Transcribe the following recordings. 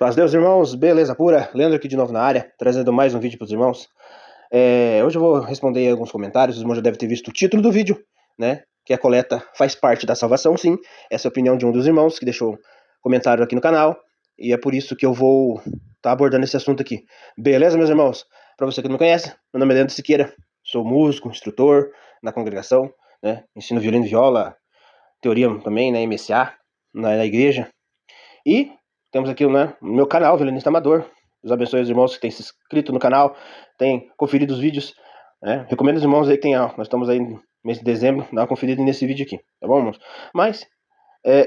Paz Deus, irmãos, beleza pura? Leandro aqui de novo na área, trazendo mais um vídeo para os irmãos. Hoje eu vou responder alguns comentários, os irmãos já devem ter visto o título do vídeo, né? Que a coleta faz parte da salvação, sim. Essa é a opinião de um dos irmãos que deixou comentário aqui no canal, e é por isso que eu vou estar abordando esse assunto aqui. Beleza, meus irmãos? Para você que não me conhece, meu nome é Leandro Siqueira, sou músico, instrutor na congregação, né? Ensino violino e viola, teoria também, né? MSA, na igreja. E temos aqui, né, o meu canal, Violinista Amador. Deus abençoe os irmãos que têm se inscrito no canal, têm conferido os vídeos, né? Recomendo os irmãos aí que tem, nós estamos aí no mês de dezembro, dá uma conferida nesse vídeo aqui, tá bom, irmãos? Mas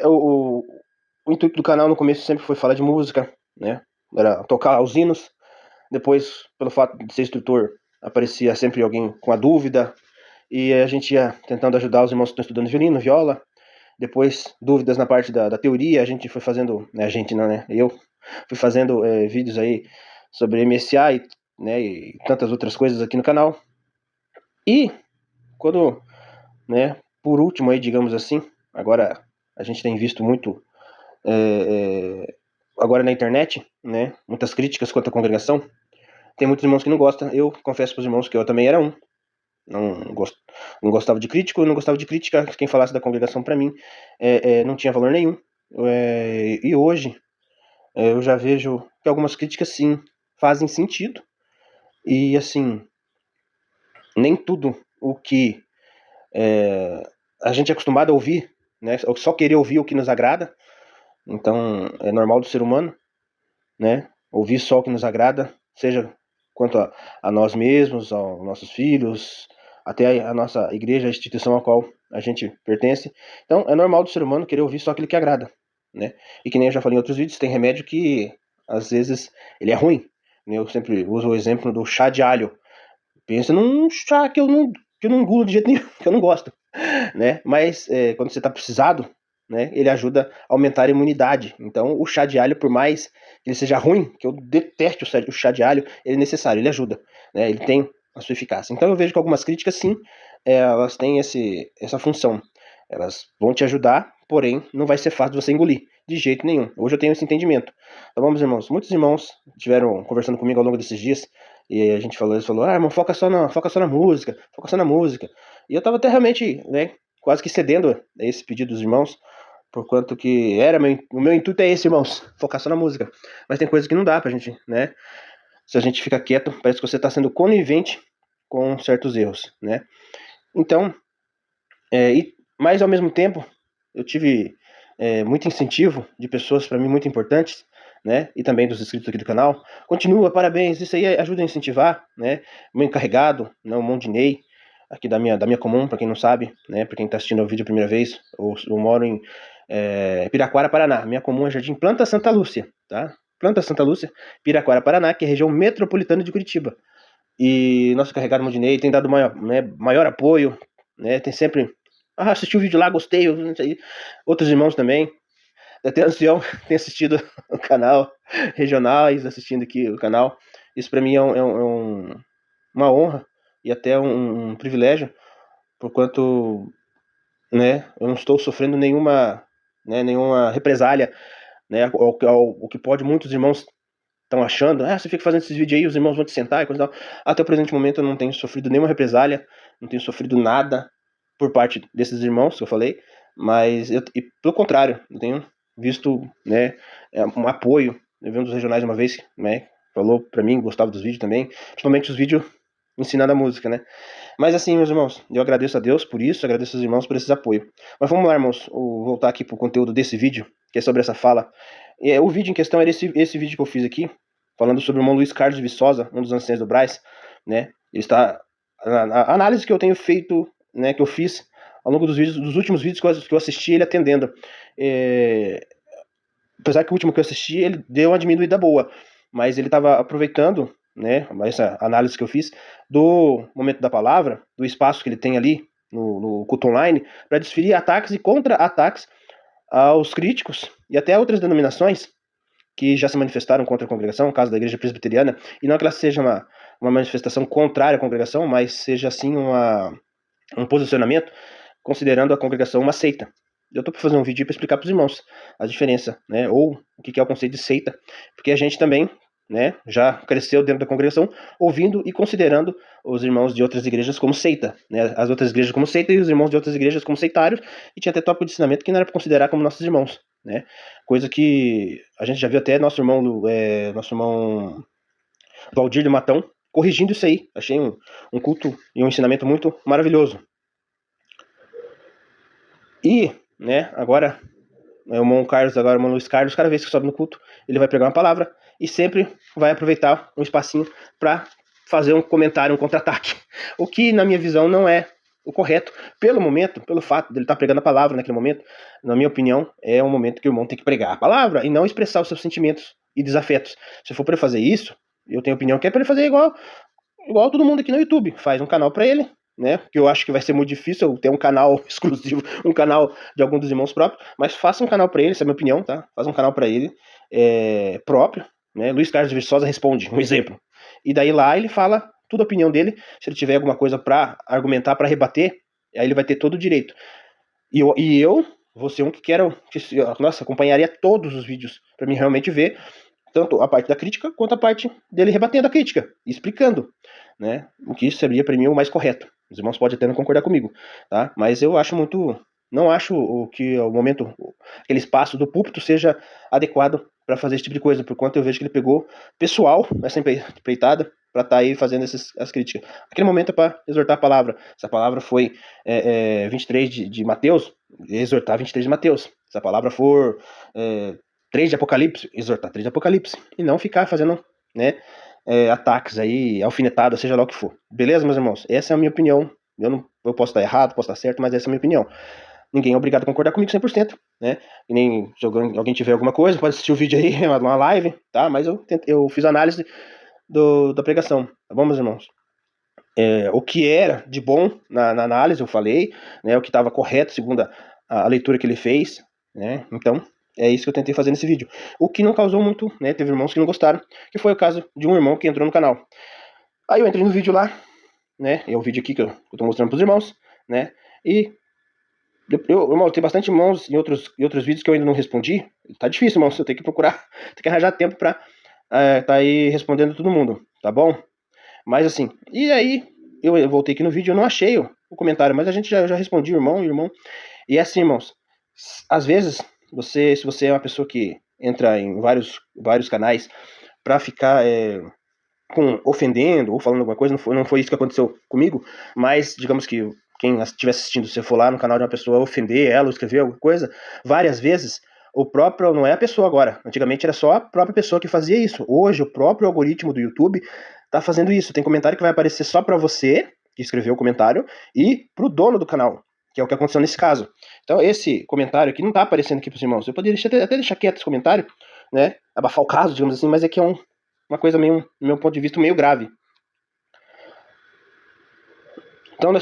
o intuito do canal no começo sempre foi falar de música, né? Era tocar os hinos. Depois, pelo fato de ser instrutor, aparecia sempre alguém com a dúvida, e a gente ia tentando ajudar os irmãos que estão estudando violino, viola. Depois, dúvidas na parte da teoria, a gente foi fazendo, né, a gente não, né, eu fui fazendo vídeos aí sobre MSA e tantas outras coisas aqui no canal. E quando, né, por último aí, digamos assim, agora a gente tem visto muito agora na internet, né, muitas críticas quanto à congregação. Tem muitos irmãos que não gostam. Eu confesso para os irmãos que eu também era um. Não gostava de crítico, não gostava de crítica. Quem falasse da congregação para mim não tinha valor nenhum. E hoje eu já vejo que algumas críticas sim fazem sentido. E assim, nem tudo o que a gente é acostumado a ouvir, né, só querer ouvir o que nos agrada. Então é normal do ser humano, né, ouvir só o que nos agrada, seja quanto a nós mesmos, aos nossos filhos, até a nossa igreja, a instituição a qual a gente pertence. Então, é normal do ser humano querer ouvir só aquilo que agrada, né? E que nem eu já falei em outros vídeos, tem remédio que, às vezes, ele é ruim. Eu sempre uso o exemplo do chá de alho. Pensa num chá que eu não engulo de jeito nenhum, que eu não gosto, né? Mas, quando você está precisado, né, ele ajuda a aumentar a imunidade. Então, o chá de alho, por mais que ele seja ruim, que eu deteste o chá de alho, ele é necessário, ele ajuda, né, ele tem a sua eficácia. Então, eu vejo que algumas críticas, sim, elas têm essa função. Elas vão te ajudar, porém, não vai ser fácil de você engolir, de jeito nenhum. Hoje eu tenho esse entendimento. Então, vamos, irmãos. Muitos irmãos estiveram conversando comigo ao longo desses dias, e a gente falou, irmão, foca só na música, foca só na música. E eu tava até realmente, né, quase que cedendo a esse pedido dos irmãos, por quanto que o meu intuito é esse, irmãos, focar só na música. Mas tem coisas que não dá pra gente, né? Se a gente fica quieto, parece que você tá sendo conivente com certos erros, né? Então, mas ao mesmo tempo, eu tive muito incentivo de pessoas para mim muito importantes, né? E também dos inscritos aqui do canal. Continua, parabéns, isso aí ajuda a incentivar, né? Meu encarregado, né, o Mondinei, aqui da minha comum, para quem não sabe, né? Para quem está assistindo o vídeo a primeira vez, eu moro em Piraquara, Paraná. Minha comum é Jardim Planta Santa Lúcia, tá? Planta Santa Lúcia, Piraquara, Paraná, que é a região metropolitana de Curitiba. E nosso encarregado Mondinei tem dado maior apoio, né? Tem sempre assisti o vídeo lá, gostei, outros irmãos também. Até o ancião tem assistido o canal, regionais assistindo aqui o canal. Isso para mim é uma honra e até um privilégio, porquanto, né, eu não estou sofrendo nenhuma represália, né, o que pode muitos irmãos estão achando. Você fica fazendo esses vídeos aí, os irmãos vão te sentar e coisa e tal. Até o presente momento eu não tenho sofrido nenhuma represália, não tenho sofrido nada por parte desses irmãos que eu falei, mas pelo contrário, eu tenho visto, né, um apoio. Eu vi um dos regionais uma vez, né, falou pra mim, gostava dos vídeos também, principalmente os vídeos ensinando a música, né. Mas assim, meus irmãos, eu agradeço a Deus por isso, agradeço aos irmãos por esse apoio. Mas vamos lá, irmãos, voltar aqui pro conteúdo desse vídeo, que é sobre essa fala. O vídeo em questão era esse vídeo que eu fiz aqui, falando sobre o irmão Luiz Carlos Viçosa, um dos anciãos do Brás, né. Ele está a análise que eu tenho feito, né, que eu fiz ao longo dos últimos vídeos que eu assisti ele atendendo. Apesar que o último que eu assisti, ele deu uma diminuída boa, mas ele estava aproveitando, né, essa análise que eu fiz, do momento da palavra, do espaço que ele tem ali no culto online, para desferir ataques e contra-ataques aos críticos e até outras denominações que já se manifestaram contra a congregação, no caso da igreja presbiteriana, e não que ela seja uma manifestação contrária à congregação, mas seja assim um posicionamento considerando a congregação uma seita. eu tô pra fazer um vídeo para explicar pros irmãos a diferença, né, ou o que é o conceito de seita, porque a gente também, né, já cresceu dentro da congregação ouvindo e considerando os irmãos de outras igrejas como seita, né, as outras igrejas como seita e os irmãos de outras igrejas como sectários, e tinha até tópico de ensinamento que não era para considerar como nossos irmãos, né, coisa que a gente já viu até nosso irmão Valdir de Matão corrigindo isso aí. Achei um culto e um ensinamento muito maravilhoso. E, né, agora, o irmão Carlos, agora o irmão Luiz Carlos, cada vez que sobe no culto, ele vai pregar uma palavra e sempre vai aproveitar um espacinho para fazer um comentário, um contra-ataque. O que, na minha visão, não é o correto, pelo momento, pelo fato dele estar pregando a palavra naquele momento. Na minha opinião, é um momento que o irmão tem que pregar a palavra e não expressar os seus sentimentos e desafetos. Se for para fazer isso, eu tenho a opinião que é para ele fazer igual todo mundo aqui no YouTube. Faz um canal para ele, né? Que eu acho que vai ser muito difícil eu ter um canal exclusivo, um canal de algum dos irmãos próprios, mas faça um canal para ele, essa é a minha opinião, tá? Faz um canal para ele próprio, né? Luiz Carlos Viçosa Responde, um exemplo. E daí lá ele fala tudo a opinião dele, se ele tiver alguma coisa para argumentar, para rebater, aí ele vai ter todo o direito. E eu vou ser um que quero, nossa, acompanharia todos os vídeos para mim realmente ver tanto a parte da crítica quanto a parte dele rebatendo a crítica, explicando, né? O que seria para mim o mais correto. Os irmãos podem até não concordar comigo, tá? Mas eu acho não acho que o momento, aquele espaço do púlpito seja adequado para fazer esse tipo de coisa, por quanto eu vejo que ele pegou pessoal essa empreitada para estar aí fazendo as críticas. Aquele momento é para exortar a palavra. Essa palavra foi 23 de Mateus, exortar 23 de Mateus. Se a palavra for 3 de Apocalipse, exortar 3 de Apocalipse, e não ficar fazendo, né, ataques aí, alfinetadas, seja lá o que for. Beleza, meus irmãos? Essa é a minha opinião. Eu posso estar errado, posso estar certo, mas essa é a minha opinião. Ninguém é obrigado a concordar comigo 100%, né? E nem se alguém tiver alguma coisa, pode assistir o vídeo aí, uma live, tá? Mas eu fiz a análise da pregação, tá bom, meus irmãos? O que era de bom na análise, eu falei, né? O que estava correto, segundo a leitura que ele fez, né? Então, é isso que eu tentei fazer nesse vídeo. O que não causou muito, né? Teve irmãos que não gostaram, que foi o caso de um irmão que entrou no canal. Aí eu entrei no vídeo lá, né? É o vídeo aqui que eu tô mostrando pros irmãos, né? E irmão, tem bastante irmãos em outros vídeos que eu ainda não respondi. Tá difícil, irmão. Eu tenho que procurar, tem que arranjar tempo pra tá aí respondendo todo mundo, tá bom? Mas assim, e aí eu voltei aqui no vídeo, eu não achei o comentário, mas a gente já respondi, irmão. E é assim, irmãos, às vezes, se você é uma pessoa que entra em vários canais pra ficar ofendendo ou falando alguma coisa, não foi isso que aconteceu comigo, mas digamos que quem estiver assistindo, se for lá no canal de uma pessoa ofender ela ou escrever alguma coisa, várias vezes, o próprio, não é a pessoa agora, antigamente era só a própria pessoa que fazia isso, hoje o próprio algoritmo do YouTube tá fazendo isso, tem comentário que vai aparecer só pra você, que escreveu o comentário, e pro dono do canal, que é o que aconteceu nesse caso. Então esse comentário aqui não tá aparecendo aqui pros irmãos, eu poderia até deixar quieto esse comentário, né, abafar o caso, digamos assim, mas é que é uma coisa meio, do meu ponto de vista, meio grave. Então,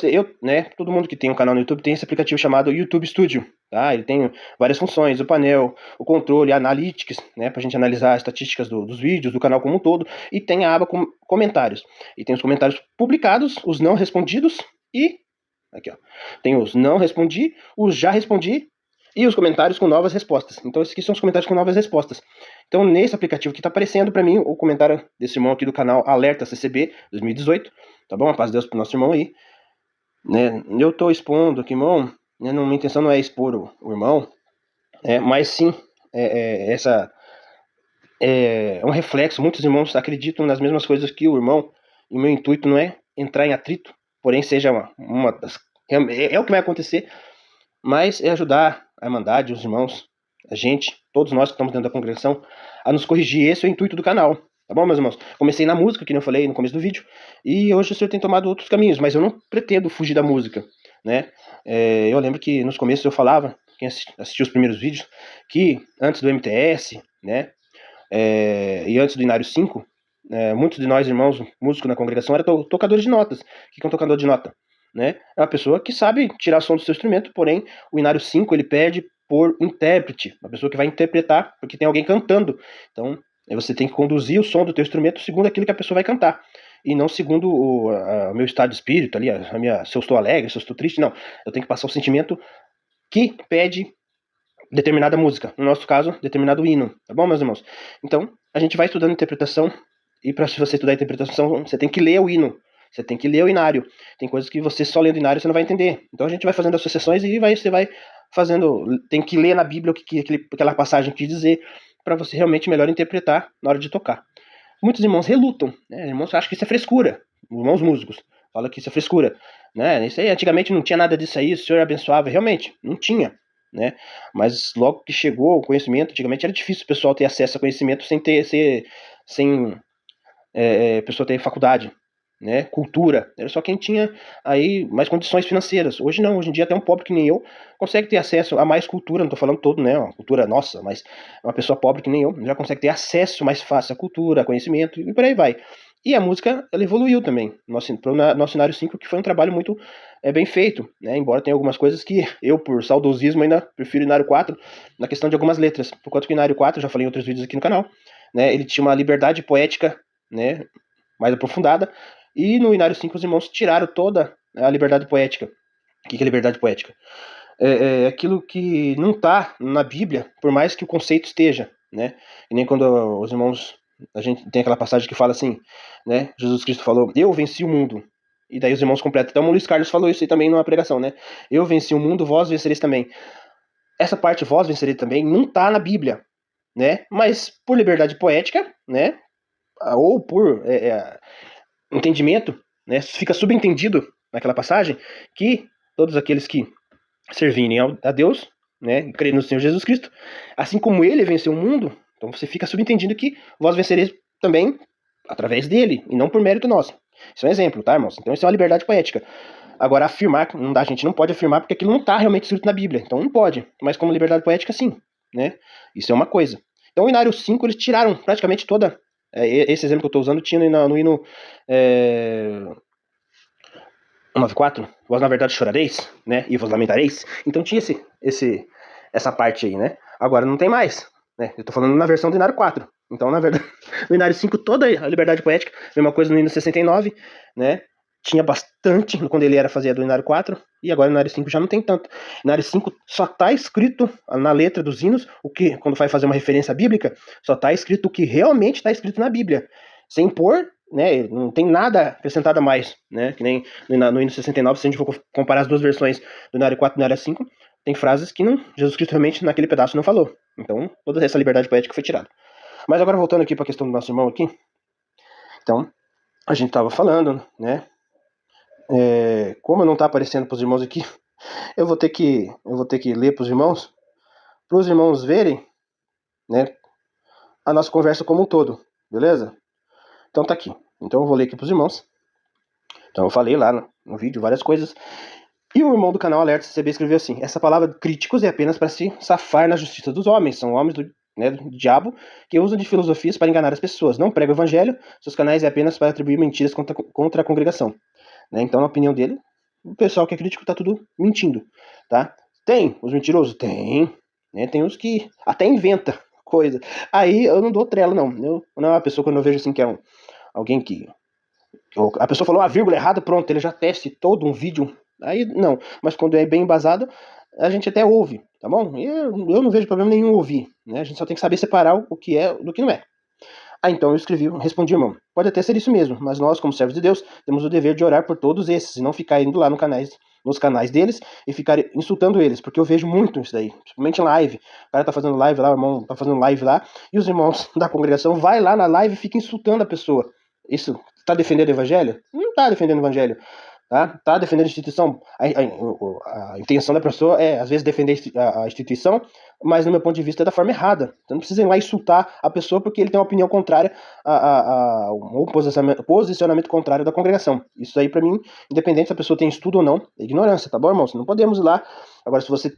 né, todo mundo que tem um canal no YouTube tem esse aplicativo chamado YouTube Studio, tá? Ele tem várias funções, o painel, o controle, analytics, né, pra gente analisar as estatísticas dos vídeos, do canal como um todo, e tem a aba com comentários. E tem os comentários publicados, os não respondidos e aqui, ó. Tem os não respondi, os já respondi e os comentários com novas respostas. Então, esses aqui são os comentários com novas respostas. Então, nesse aplicativo que está aparecendo para mim o comentário desse irmão aqui do canal Alerta CCB 2018, tá bom? A paz de Deus pro nosso irmão aí. Né? Eu estou expondo aqui, irmão, né? Minha intenção não é expor o irmão, mas sim, essa é um reflexo. Muitos irmãos acreditam nas mesmas coisas que o irmão, e o meu intuito não é entrar em atrito, porém seja uma das... É o que vai acontecer, mas é ajudar a Irmandade, os irmãos, a gente, todos nós que estamos dentro da congregação, a nos corrigir. Esse é o intuito do canal, tá bom, meus irmãos? Comecei na música, que nem eu falei no começo do vídeo, e hoje o Senhor tem tomado outros caminhos, mas eu não pretendo fugir da música, né? Eu lembro que nos começos eu falava, quem assistiu os primeiros vídeos, que antes do MTS, né, e antes do Inário 5, muitos de nós, irmãos, músicos na congregação, eram tocadores de notas. O que é um tocador de nota? Né? É uma pessoa que sabe tirar som do seu instrumento, porém o Inário 5 ele pede por intérprete, uma pessoa que vai interpretar, porque tem alguém cantando. Então você tem que conduzir o som do teu instrumento segundo aquilo que a pessoa vai cantar, e não segundo o meu estado de espírito ali, se eu estou alegre, se eu estou triste, não. Eu tenho que passar o sentimento que pede determinada música, no nosso caso, determinado hino, tá bom, meus irmãos? Então, a gente vai estudando interpretação, e para você estudar interpretação, você tem que ler o hino, você tem que ler o inário. Tem coisas que você só lendo o inário você não vai entender. Então a gente vai fazendo associações e você vai fazendo, tem que ler na Bíblia o que aquela passagem quis dizer, para você realmente melhor interpretar na hora de tocar. Muitos irmãos relutam, né? Irmãos acham que isso é frescura, irmãos músicos falam que isso é frescura, né? Isso aí, antigamente não tinha nada disso aí, o Senhor abençoava, realmente, não tinha, né? Mas logo que chegou o conhecimento, antigamente era difícil o pessoal ter acesso a conhecimento sem a pessoa ter faculdade, né? Cultura, era só quem tinha aí mais condições financeiras. Hoje não, hoje em dia até um pobre que nem eu consegue ter acesso a mais cultura, não estou falando todo, né? Uma cultura nossa, mas uma pessoa pobre que nem eu já consegue ter acesso mais fácil à cultura, a conhecimento e por aí vai. E a música, ela evoluiu também, nosso Inário 5, que foi um trabalho muito bem feito, né? Embora tenha algumas coisas que eu, por saudosismo, ainda prefiro o Inário 4, na questão de algumas letras, por quanto que o Inário 4, já falei em outros vídeos aqui no canal, né? Ele tinha uma liberdade poética, né, mais aprofundada, e no Inário 5 os irmãos tiraram toda a liberdade poética. O que é liberdade poética? É aquilo que não está na Bíblia, por mais que o conceito esteja, né? E nem quando os irmãos, a gente tem aquela passagem que fala assim, né? Jesus Cristo falou, eu venci o mundo. E daí os irmãos completam. Então o Luiz Carlos falou isso aí também numa pregação, né? Eu venci o mundo, vós vencereis também. Essa parte, vós vencereis também, não está na Bíblia, né? Mas por liberdade poética, né? Ou por entendimento, né? Fica subentendido naquela passagem que todos aqueles que servirem a Deus, né, e crerem no Senhor Jesus Cristo, assim como ele venceu o mundo, então você fica subentendido que vós vencereis também através dele, e não por mérito nosso. Isso é um exemplo, tá, irmãos? Então isso é uma liberdade poética. Agora, afirmar, não dá, a gente não pode afirmar porque aquilo não está realmente escrito na Bíblia, então não pode, mas como liberdade poética, sim, né? Isso é uma coisa. Então, o Inário 5, eles tiraram praticamente toda. Esse exemplo que eu estou usando tinha no hino 194, vós na verdade chorareis, né? E vos lamentareis. Então tinha essa parte aí, né? Agora não tem mais, né? Eu tô falando na versão do Inário 4. Então, na verdade, no Inário 5, toda a liberdade poética, mesma coisa no hino 69, né? Tinha bastante quando ele era fazia do Inário 4, e agora no Inário 5 já não tem tanto. No Inário 5 só está escrito na letra dos hinos, o que, quando vai fazer uma referência bíblica, só está escrito o que realmente está escrito na Bíblia, sem pôr, né, não tem nada acrescentado a mais, né, que nem no hino 69, se a gente for comparar as duas versões do Inário 4 e do Inário 5, tem frases que não, Jesus Cristo realmente naquele pedaço não falou. Então, toda essa liberdade poética foi tirada. Mas agora voltando aqui para a questão do nosso irmão aqui, então, a gente estava falando, né, como não está aparecendo para os irmãos aqui, eu vou ter que ler para os irmãos verem, né, a nossa conversa como um todo, beleza? Então tá aqui. Então eu vou ler aqui para os irmãos. Então eu falei lá no vídeo várias coisas. E o irmão do canal Alerta CB escreveu assim: essa palavra críticos é apenas para se safar na justiça dos homens. São homens do diabo que usam de filosofias para enganar as pessoas. Não pregam o evangelho. Seus canais é apenas para atribuir mentiras contra a congregação. Né? Então, na opinião dele, o pessoal que é crítico tá tudo mentindo, tá? Tem os mentirosos? Tem. Né? Tem os que até inventa coisa. Aí eu não dou trela, não. Eu não é uma pessoa quando eu vejo assim que é alguém que a pessoa falou a vírgula errada, pronto, ele já teste todo um vídeo. Aí não. Mas quando é bem embasado, a gente até ouve, tá bom? Eu não vejo problema nenhum ouvir, né? A gente só tem que saber separar o que é do que não é. Então eu respondi, irmão, pode até ser isso mesmo, mas nós, como servos de Deus, temos o dever de orar por todos esses, e não ficar indo lá nos canais deles e ficar insultando eles, porque eu vejo muito isso daí, principalmente em live. O cara tá fazendo live lá, o irmão tá fazendo live lá, e os irmãos da congregação vai lá na live e fica insultando a pessoa. Isso tá defendendo o evangelho? Não tá defendendo o evangelho. Tá defendendo a instituição. A intenção da pessoa é, às vezes, defender a instituição, mas, no meu ponto de vista, é da forma errada. Então, não precisa ir lá insultar a pessoa porque ele tem uma opinião contrária um posicionamento contrário da congregação. Isso aí, para mim, independente se a pessoa tem estudo ou não, é ignorância, tá bom, irmãos? Não podemos ir lá. Agora, se você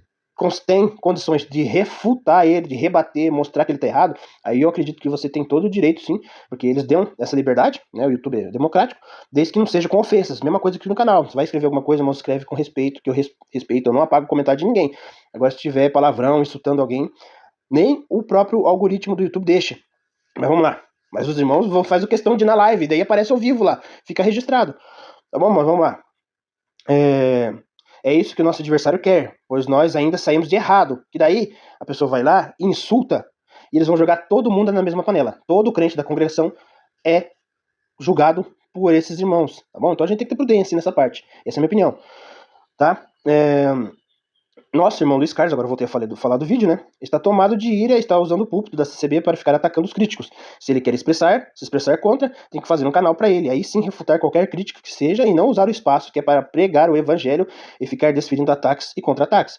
tem condições de refutar ele, de rebater, mostrar que ele está errado, aí eu acredito que você tem todo o direito, sim, porque eles dão essa liberdade, né? O YouTube é democrático, desde que não seja com ofensas. Mesma coisa que no canal. Você vai escrever alguma coisa, irmão, escreve com respeito, que eu respeito, eu não apago o comentário de ninguém. Agora, se tiver palavrão, insultando alguém, nem o próprio algoritmo do YouTube deixa. Mas vamos lá. Mas os irmãos fazem questão de ir na live, daí aparece ao vivo lá, fica registrado. Tá bom, mas vamos lá. É isso que o nosso adversário quer, pois nós ainda saímos de errado. Que daí a pessoa vai lá e insulta, e eles vão jogar todo mundo na mesma panela. Todo crente da congregação é julgado por esses irmãos, tá bom? Então a gente tem que ter prudência nessa parte. Essa é a minha opinião, tá? Nosso irmão Luiz Carlos, agora eu voltei a falar do vídeo, né? Está tomado de ira e está usando o púlpito da CCB para ficar atacando os críticos. Se ele quer se expressar contra, tem que fazer um canal para ele. Aí sim refutar qualquer crítico que seja e não usar o espaço que é para pregar o evangelho e ficar desferindo ataques e contra-ataques.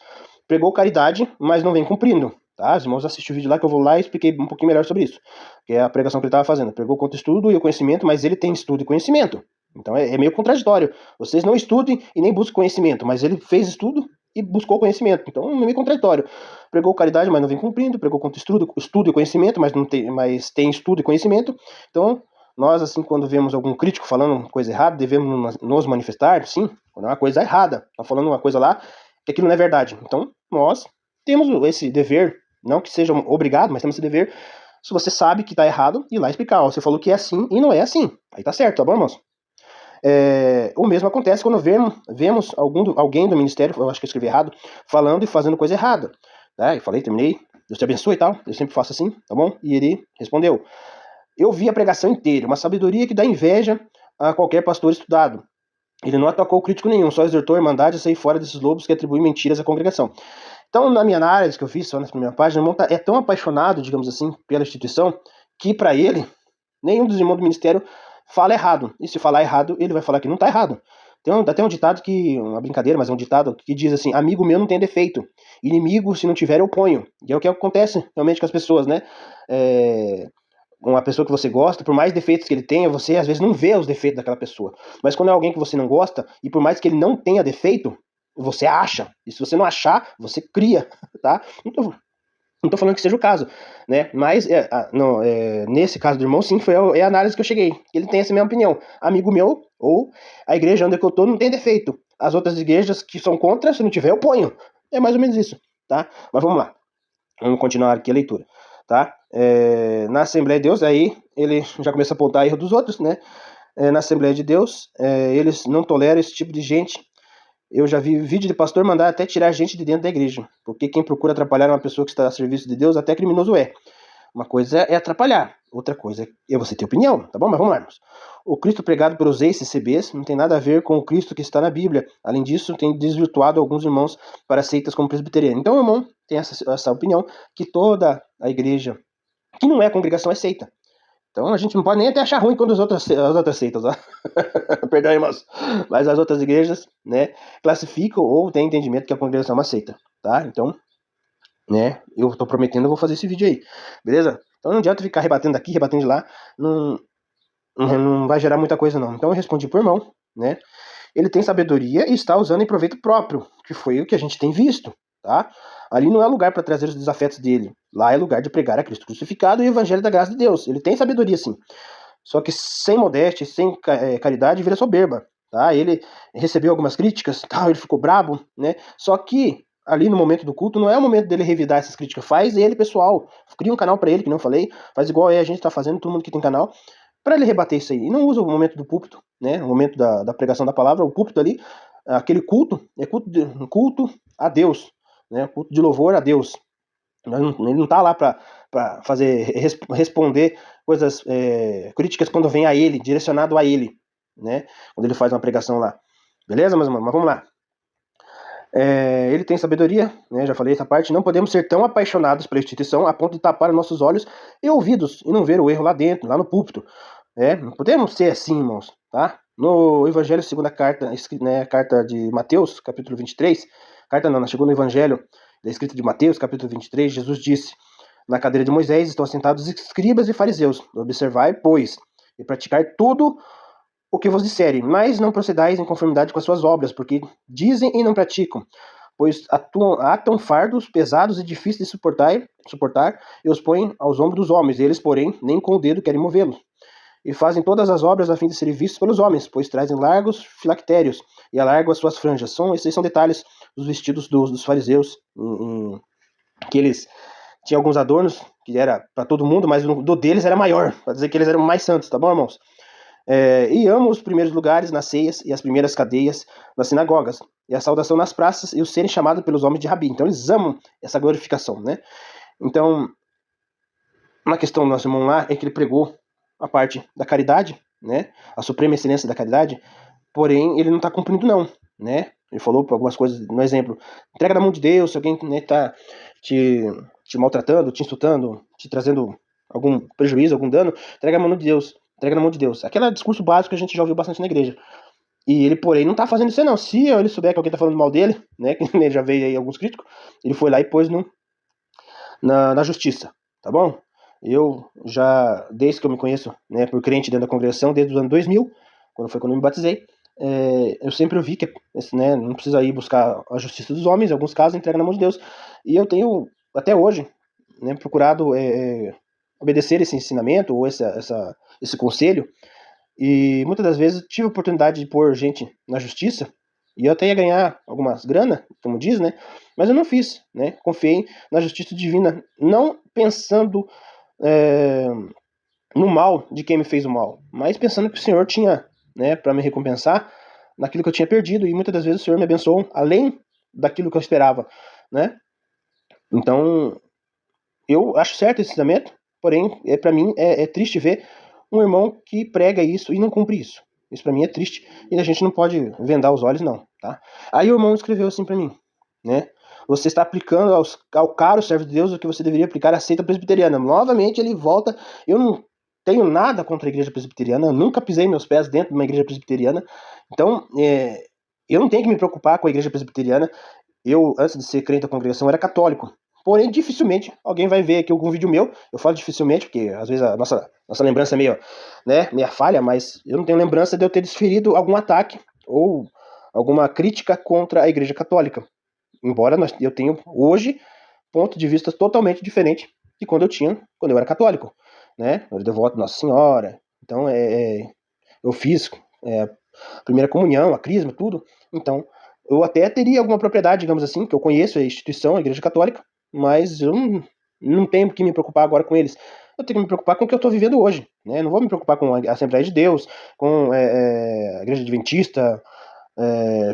Pregou caridade, mas não vem cumprindo. Tá? Os irmãos assistem o vídeo lá que eu vou lá e expliquei um pouquinho melhor sobre isso. Que é a pregação que ele estava fazendo. Pregou contra o estudo e o conhecimento, mas ele tem estudo e conhecimento. Então é meio contraditório. Vocês não estudem e nem busquem conhecimento, mas ele fez estudo e buscou conhecimento. Então é meio contraditório. Pregou caridade, mas não vem cumprindo. Pregou contra estudo e conhecimento, mas tem estudo e conhecimento. Então, nós, assim, quando vemos algum crítico falando coisa errada, devemos nos manifestar, sim, quando é uma coisa errada. Está falando uma coisa lá que aquilo não é verdade. Então, nós temos esse dever, não que seja obrigado, mas temos esse dever, se você sabe que está errado, ir lá explicar. Ó, você falou que é assim e não é assim. Aí tá certo, tá bom, irmãos? O mesmo acontece quando vemos alguém do ministério, eu acho que eu escrevi errado, falando e fazendo coisa errada. Eu falei, terminei, Deus te abençoe e tal, eu sempre faço assim, tá bom? E ele respondeu, eu vi a pregação inteira, uma sabedoria que dá inveja a qualquer pastor estudado. Ele não atacou crítico nenhum, só exortou a irmandade a sair fora desses lobos que atribuem mentiras à congregação. Então, na minha análise que eu fiz, só na primeira página, o irmão é tão apaixonado, digamos assim, pela instituição, que para ele, nenhum dos irmãos do ministério fala errado. E se falar errado, ele vai falar que não está errado. Tem até um ditado uma brincadeira, mas é um ditado que diz assim, amigo meu não tem defeito, inimigo se não tiver eu ponho. E é o que acontece realmente com as pessoas, né? Uma pessoa que você gosta, por mais defeitos que ele tenha, você às vezes não vê os defeitos daquela pessoa. Mas quando é alguém que você não gosta, e por mais que ele não tenha defeito, você acha. E se você não achar, você cria, tá? Então, não tô falando que seja o caso, né? Mas nesse caso do irmão, sim, é a análise que eu cheguei. Ele tem essa mesma opinião. Amigo meu, ou a igreja onde eu tô não tem defeito. As outras igrejas que são contra, se não tiver, eu ponho. É mais ou menos isso, tá? Mas vamos lá. Vamos continuar aqui a leitura, tá? Na Assembleia de Deus, aí ele já começa a apontar erro dos outros, né? Na Assembleia de Deus, eles não toleram esse tipo de gente. Eu já vi vídeo de pastor mandar até tirar gente de dentro da igreja, porque quem procura atrapalhar uma pessoa que está a serviço de Deus, até criminoso é. Uma coisa é atrapalhar, outra coisa é você ter opinião, tá bom? Mas vamos lá, irmãos. O Cristo pregado pelos ex-CCBs não tem nada a ver com o Cristo que está na Bíblia. Além disso, tem desvirtuado alguns irmãos para seitas como presbiteriano. Então, o irmão tem essa opinião que toda a igreja que não é congregação é seita. Então a gente não pode nem até achar ruim quando as outras seitas, ó. Perdão, irmãos. Mas as outras igrejas, né, classificam ou têm entendimento que a congregação é uma seita, tá? Então, né, eu tô prometendo, eu vou fazer esse vídeo aí, beleza? Então não adianta ficar rebatendo daqui, rebatendo de lá, não vai gerar muita coisa não. Então eu respondi pro irmão, né? Ele tem sabedoria e está usando em proveito próprio, que foi o que a gente tem visto, tá? Ali não é lugar para trazer os desafetos dele. Lá é lugar de pregar a Cristo crucificado e o evangelho da graça de Deus. Ele tem sabedoria, sim. Só que sem modéstia, sem caridade, vira soberba, tá? Ele recebeu algumas críticas, tá? Ele ficou brabo, né? Só que ali no momento do culto não é o momento dele revidar essas críticas. Faz ele, pessoal. Cria um canal para ele, que não falei. Faz igual a gente tá fazendo, todo mundo que tem canal, para ele rebater isso aí. E não usa o momento do púlpito, né? O momento da pregação da palavra, o púlpito ali, aquele culto, é culto a Deus, né? Culto de louvor a Deus. Ele não está lá para responder coisas críticas quando vem a ele, direcionado a ele, né? Quando ele faz uma pregação lá. Beleza, mas vamos lá. Ele tem sabedoria, né? Já falei essa parte. Não podemos ser tão apaixonados pela instituição a ponto de tapar nossos olhos e ouvidos e não ver o erro lá dentro, lá no púlpito. Não podemos ser assim, irmãos, tá? No Evangelho, segunda carta, né, carta de Mateus, capítulo 23, na segunda Evangelho, da escrita de Mateus, capítulo 23, Jesus disse, na cadeira de Moisés estão assentados escribas e fariseus, observai, pois, e praticar tudo o que vos disserem, mas não procedais em conformidade com as suas obras, porque dizem e não praticam, pois atam fardos pesados e difíceis de suportar e os põem aos ombros dos homens, eles, porém, nem com o dedo querem movê-los. E fazem todas as obras a fim de serem vistos pelos homens, pois trazem largos filactérios e alargam as suas franjas. Esses são detalhes dos vestidos dos fariseus, que eles tinham alguns adornos, que era para todo mundo, mas o do deles era maior, para dizer que eles eram mais santos, tá bom, irmãos? E amo os primeiros lugares nas ceias e as primeiras cadeias nas sinagogas, e a saudação nas praças e o serem chamados pelos homens de Rabi. Então eles amam essa glorificação, né? Então, na questão do nosso irmão lá, é que ele pregou a parte da caridade, né? A suprema excelência da caridade, porém ele não está cumprindo não, né? Ele falou algumas coisas, no exemplo, entrega na mão de Deus, se alguém está te maltratando, te insultando, te trazendo algum prejuízo, algum dano, entrega na mão de Deus, entrega na mão de Deus. Aquele discurso básico que a gente já ouviu bastante na igreja. E ele, porém, não está fazendo isso não. Se ele souber que alguém está falando mal dele, né, que ele já veio aí alguns críticos, ele foi lá e pôs na justiça, tá bom? Eu já, desde que eu me conheço, né, por crente dentro da congregação, desde os anos 2000, quando eu me batizei, eu sempre ouvi que, né, não precisa ir buscar a justiça dos homens, em alguns casos entrega na mão de Deus, e eu tenho, até hoje, né, procurado obedecer esse ensinamento, ou esse conselho, e muitas das vezes tive a oportunidade de pôr gente na justiça, e eu até ia ganhar algumas grana, como diz, né, mas eu não fiz, né, confiei na justiça divina, não pensando no mal de quem me fez o mal, mas pensando que o Senhor tinha, né, para me recompensar naquilo que eu tinha perdido, e muitas das vezes o Senhor me abençoou além daquilo que eu esperava, né? Então, eu acho certo esse ensinamento, porém, para mim é triste ver um irmão que prega isso e não cumpre isso. Isso para mim é triste e a gente não pode vendar os olhos não, tá? Aí o irmão escreveu assim para mim, né? Você está aplicando ao caro servo de Deus o que você deveria aplicar à seita presbiteriana. Novamente ele volta. Eu não tenho nada contra a igreja presbiteriana, eu nunca pisei meus pés dentro de uma igreja presbiteriana, então eu não tenho que me preocupar com a igreja presbiteriana. Eu, antes de ser crente da congregação, era católico. Porém, dificilmente alguém vai ver aqui algum vídeo meu. Eu falo dificilmente, porque às vezes a nossa lembrança é meio falha, mas eu não tenho lembrança de eu ter desferido algum ataque ou alguma crítica contra a igreja católica. Embora eu tenha hoje ponto de vista totalmente diferente de quando eu era católico, né? Eu era devoto de Nossa Senhora, então eu fiz a primeira comunhão, a crisma, tudo. Então eu até teria alguma propriedade, digamos assim, que eu conheço a instituição, a Igreja Católica, mas eu não tenho que me preocupar agora com eles. Eu tenho que me preocupar com o que eu estou vivendo hoje, né? Não vou me preocupar com a Assembleia de Deus, com a Igreja Adventista,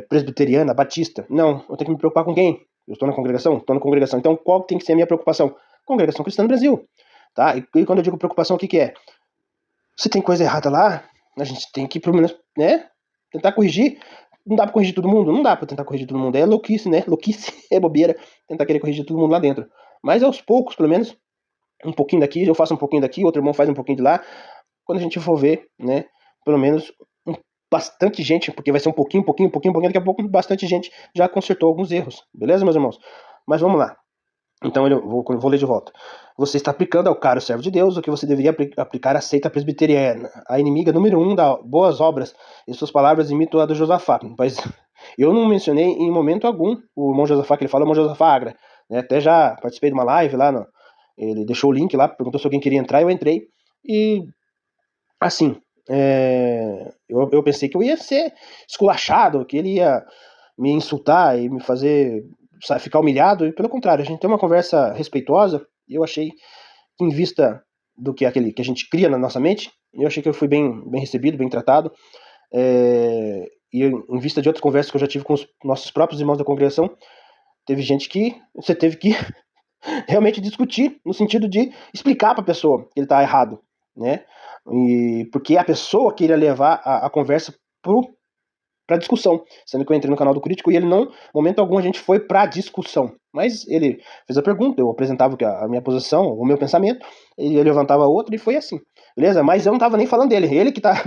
presbiteriana, batista. Não, eu tenho que me preocupar com quem? Eu estou na congregação? Estou na congregação. Então, qual tem que ser a minha preocupação? Congregação Cristã no Brasil. Tá? E quando eu digo preocupação, o que é? Se tem coisa errada lá, a gente tem que, pelo menos, né, tentar corrigir. Não dá pra corrigir todo mundo? Não dá pra tentar corrigir todo mundo. É louquice, né? Louquice, é bobeira tentar querer corrigir todo mundo lá dentro. Mas aos poucos, pelo menos, um pouquinho daqui, eu faço um pouquinho daqui, outro irmão faz um pouquinho de lá. Quando a gente for ver, né, pelo menos bastante gente, porque vai ser um pouquinho, daqui a pouco bastante gente já consertou alguns erros. Beleza, meus irmãos? Mas vamos lá. Então eu vou ler de volta. Você está aplicando ao caro servo de Deus o que você deveria aplicar à seita presbiteriana, a inimiga número 1 das boas obras, e suas palavras imitam a do Josafá. Mas eu não mencionei em momento algum o irmão Josafá, que ele fala, o irmão Josafá Agra. Né? Até já participei de uma live lá, ele deixou o link lá, perguntou se alguém queria entrar, eu entrei. E, assim, eu pensei que eu ia ser esculachado, que ele ia me insultar e me fazer ficar humilhado, e pelo contrário, a gente tem uma conversa respeitosa, e eu achei que, em vista do que aquele que a gente cria na nossa mente, eu achei que eu fui bem recebido, bem tratado, e em vista de outras conversas que eu já tive com os nossos próprios irmãos da congregação, teve gente que você teve que realmente discutir, no sentido de explicar para a pessoa que ele está errado, né? E porque a pessoa queria levar a conversa para discussão, sendo que eu entrei no canal do crítico e ele não, momento algum, a gente foi para discussão, mas ele fez a pergunta, eu apresentava a minha posição, o meu pensamento, ele levantava outra e foi assim, beleza? Mas eu não tava nem falando dele, ele que tá,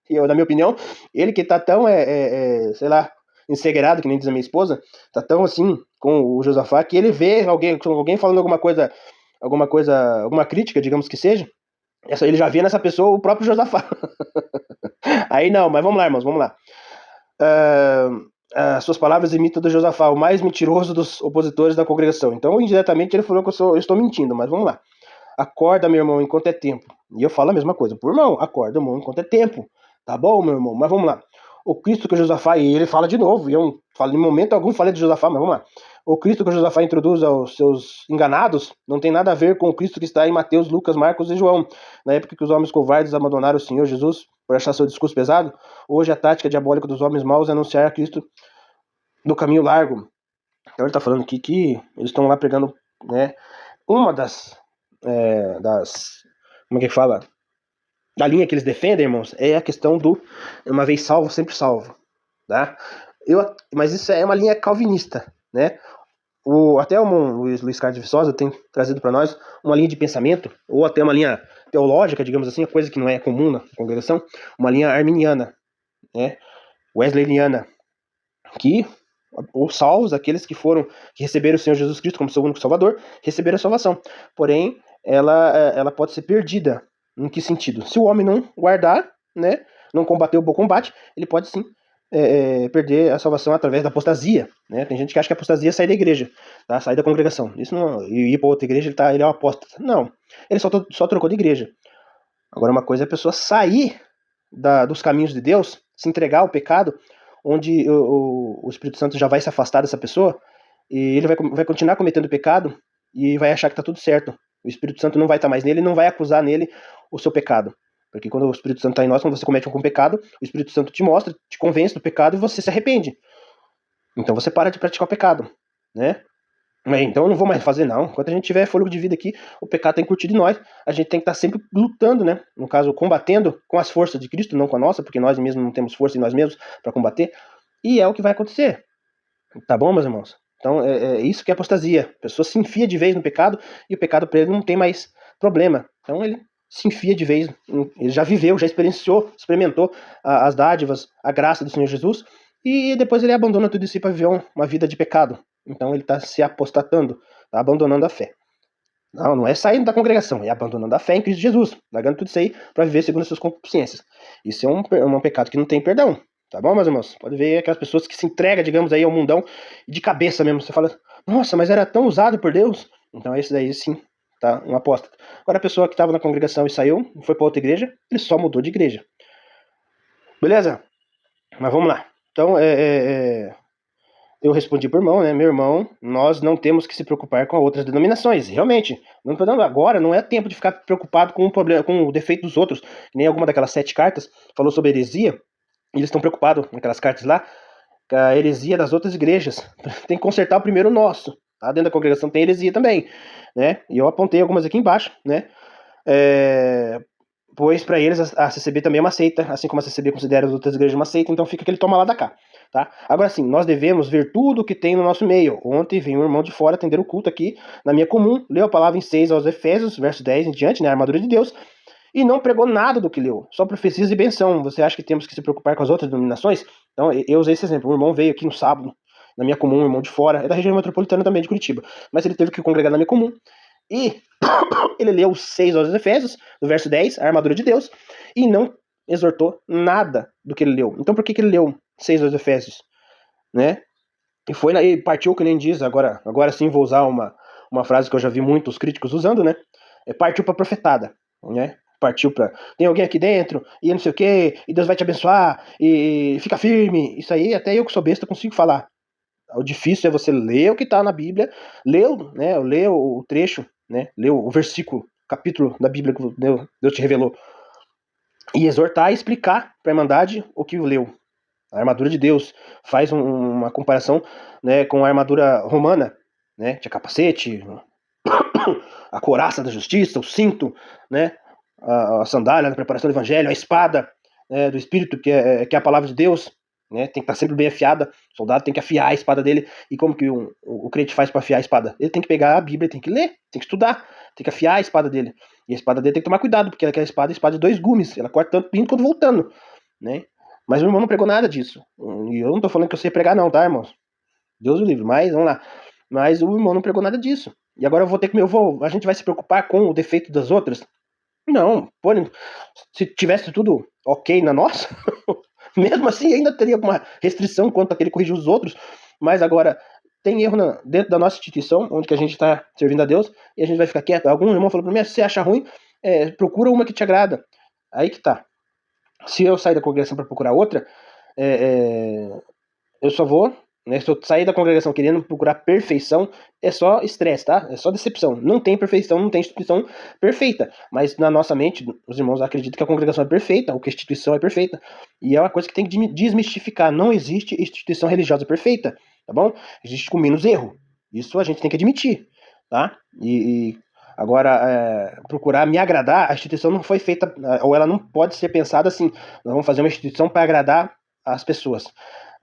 na minha opinião, ele que tá tão, sei lá, encegueirado, que nem diz a minha esposa, tá tão assim com o Josafá, que ele vê alguém falando alguma crítica, digamos que seja, ele já vê nessa pessoa o próprio Josafá. Aí não, mas vamos lá, irmãos, vamos lá. Suas palavras imitam do Josafá, o mais mentiroso dos opositores da congregação. Então, indiretamente, ele falou que eu estou mentindo, mas vamos lá. Acorda, meu irmão, enquanto é tempo. E eu falo a mesma coisa. Por irmão, acorda, irmão, enquanto é tempo. Tá bom, meu irmão? Mas vamos lá. o Cristo que Josafá, e ele fala de novo, e eu falo, em momento algum falei de Josafá, mas vamos lá. O Cristo que Josafá introduz aos seus enganados não tem nada a ver com o Cristo que está em Mateus, Lucas, Marcos e João. Na época que os homens covardes abandonaram o Senhor Jesus por achar seu discurso pesado, hoje a tática diabólica dos homens maus é anunciar a Cristo do caminho largo. Então ele está falando aqui que eles estão lá pregando, né, uma das como é que fala? Da linha que eles defendem, irmãos, é a questão do uma vez salvo, sempre salvo, tá? Mas isso é uma linha calvinista, né? Até o Luiz Carlos de Viçosa tem trazido para nós uma linha de pensamento, ou até uma linha teológica, digamos assim, coisa que não é comum na congregação, uma linha arminiana, né? Wesleyana, que os salvos, aqueles que receberam o Senhor Jesus Cristo como seu único Salvador, receberam a salvação. Porém, ela pode ser perdida. Em que sentido? Se o homem não guardar, né, não combater o bom combate, ele pode sim perder a salvação através da apostasia, né? Tem gente que acha que a apostasia é sair da igreja, tá? Sair da congregação. Isso não, e ir para outra igreja, ele é um apóstata. Não, ele só trocou de igreja. Agora, uma coisa é a pessoa sair dos caminhos de Deus, se entregar ao pecado, onde o Espírito Santo já vai se afastar dessa pessoa, e ele vai continuar cometendo pecado, e vai achar que está tudo certo. O Espírito Santo não vai estar mais nele, não vai acusar nele o seu pecado. Porque quando o Espírito Santo está em nós, quando você comete algum pecado, o Espírito Santo te mostra, te convence do pecado e você se arrepende. Então você para de praticar o pecado, né? Então eu não vou mais fazer, não. Enquanto a gente tiver fôlego de vida aqui, o pecado tem curtido em nós. A gente tem que estar sempre lutando, né? No caso, combatendo com as forças de Cristo, não com a nossa, porque nós mesmos não temos força em nós mesmos para combater. E é o que vai acontecer. Tá bom, meus irmãos? Então é isso que é apostasia. A pessoa se enfia de vez no pecado e o pecado para ele não tem mais problema. Então ele se enfia de vez. Ele já viveu, já experimentou as dádivas, a graça do Senhor Jesus. E depois ele abandona tudo isso para viver uma vida de pecado. Então ele está se apostatando, está abandonando a fé. Não é saindo da congregação, é abandonando a fé em Cristo Jesus, largando tudo isso aí para viver segundo as suas consciências. Isso é um pecado que não tem perdão, tá bom, meus irmãos? Pode ver aquelas pessoas que se entregam, digamos aí, ao mundão de cabeça mesmo. Você fala, nossa, mas era tão usado por Deus. Então esse daí sim, tá? Um apóstata. Agora a pessoa que estava na congregação e saiu, foi para outra igreja, ele só mudou de igreja. Beleza? Mas vamos lá. Então, eu respondi pro irmão, né? Meu irmão, nós não temos que se preocupar com outras denominações. Realmente, agora não é tempo de ficar preocupado com o problema, com o defeito dos outros. Nem alguma daquelas 7 cartas falou sobre heresia. Eles estão preocupados naquelas cartas lá com a heresia das outras igrejas. Tem que consertar o primeiro nosso. Tá? Dentro da congregação tem heresia também, né? E eu apontei algumas aqui embaixo, né? Pois para eles a CCB também é uma seita, assim como a CCB considera as outras igrejas uma seita, então fica aquele toma lá da cá, tá? Agora sim, nós devemos ver tudo o que tem no nosso meio. Ontem veio um irmão de fora atender o culto aqui na minha comum, leu a palavra em 6 aos Efésios, verso 10 em diante, né, a armadura de Deus, e não pregou nada do que leu, só profecias e benção. Você acha que temos que se preocupar com as outras denominações? Então eu usei esse exemplo, um irmão veio aqui no sábado, na minha comum, um irmão de fora, é da região metropolitana também de Curitiba, mas ele teve que congregar na minha comum, e ele leu os 6 aos Efésios, do verso 10, a armadura de Deus, e não exortou nada do que ele leu. Então por que ele leu 6 aos Efésios? Né? E foi lá, e partiu, que nem diz, agora sim vou usar uma frase que eu já vi muitos críticos usando, né? Partiu pra profetada, né? Partiu pra, tem alguém aqui dentro, e não sei o que, e Deus vai te abençoar, e fica firme. Isso aí até eu que sou besta consigo falar. O difícil é você ler o que está na Bíblia, ler o trecho, né? Ler o versículo, capítulo da Bíblia que Deus te revelou, e exortar e explicar para a Irmandade o que leu. A armadura de Deus faz uma comparação, né, com a armadura romana, né? Tinha capacete, a couraça da justiça, o cinto, né? A sandália da preparação do evangelho, a espada, né, do Espírito, que é a palavra de Deus, né? Tem que estar sempre bem afiada. O soldado tem que afiar a espada dele. E como que o crente faz para afiar a espada? Ele tem que pegar a Bíblia, tem que ler, tem que estudar, tem que afiar a espada dele. E a espada dele tem que tomar cuidado, porque aquela espada é espada de 2 gumes. Ela corta tanto indo quanto voltando, né? Mas o irmão não pregou nada disso. E eu não tô falando que eu sei pregar não, tá, irmãos? Deus o livre, mas vamos lá. Mas o irmão não pregou nada disso. E agora a gente vai se preocupar com o defeito das outras? Não, pô, se tivesse tudo ok na nossa, mesmo assim ainda teria alguma restrição quanto a que ele corrigir os outros, mas agora tem erro dentro da nossa instituição, onde que a gente está servindo a Deus, e a gente vai ficar quieto. Algum irmão falou para mim, se você acha ruim, procura uma que te agrada. Aí que tá. Se eu sair da congregação para procurar outra, eu só vou, né, se eu sair da congregação querendo procurar perfeição, é só estresse, tá? É só decepção. Não tem perfeição, não tem instituição perfeita. Mas na nossa mente, os irmãos acreditam que a congregação é perfeita, ou que a instituição é perfeita. E é uma coisa que tem que desmistificar. Não existe instituição religiosa perfeita, tá bom? Existe com menos erro. Isso a gente tem que admitir, tá? Agora, procurar me agradar, a instituição não foi feita, ou ela não pode ser pensada assim, nós vamos fazer uma instituição para agradar as pessoas.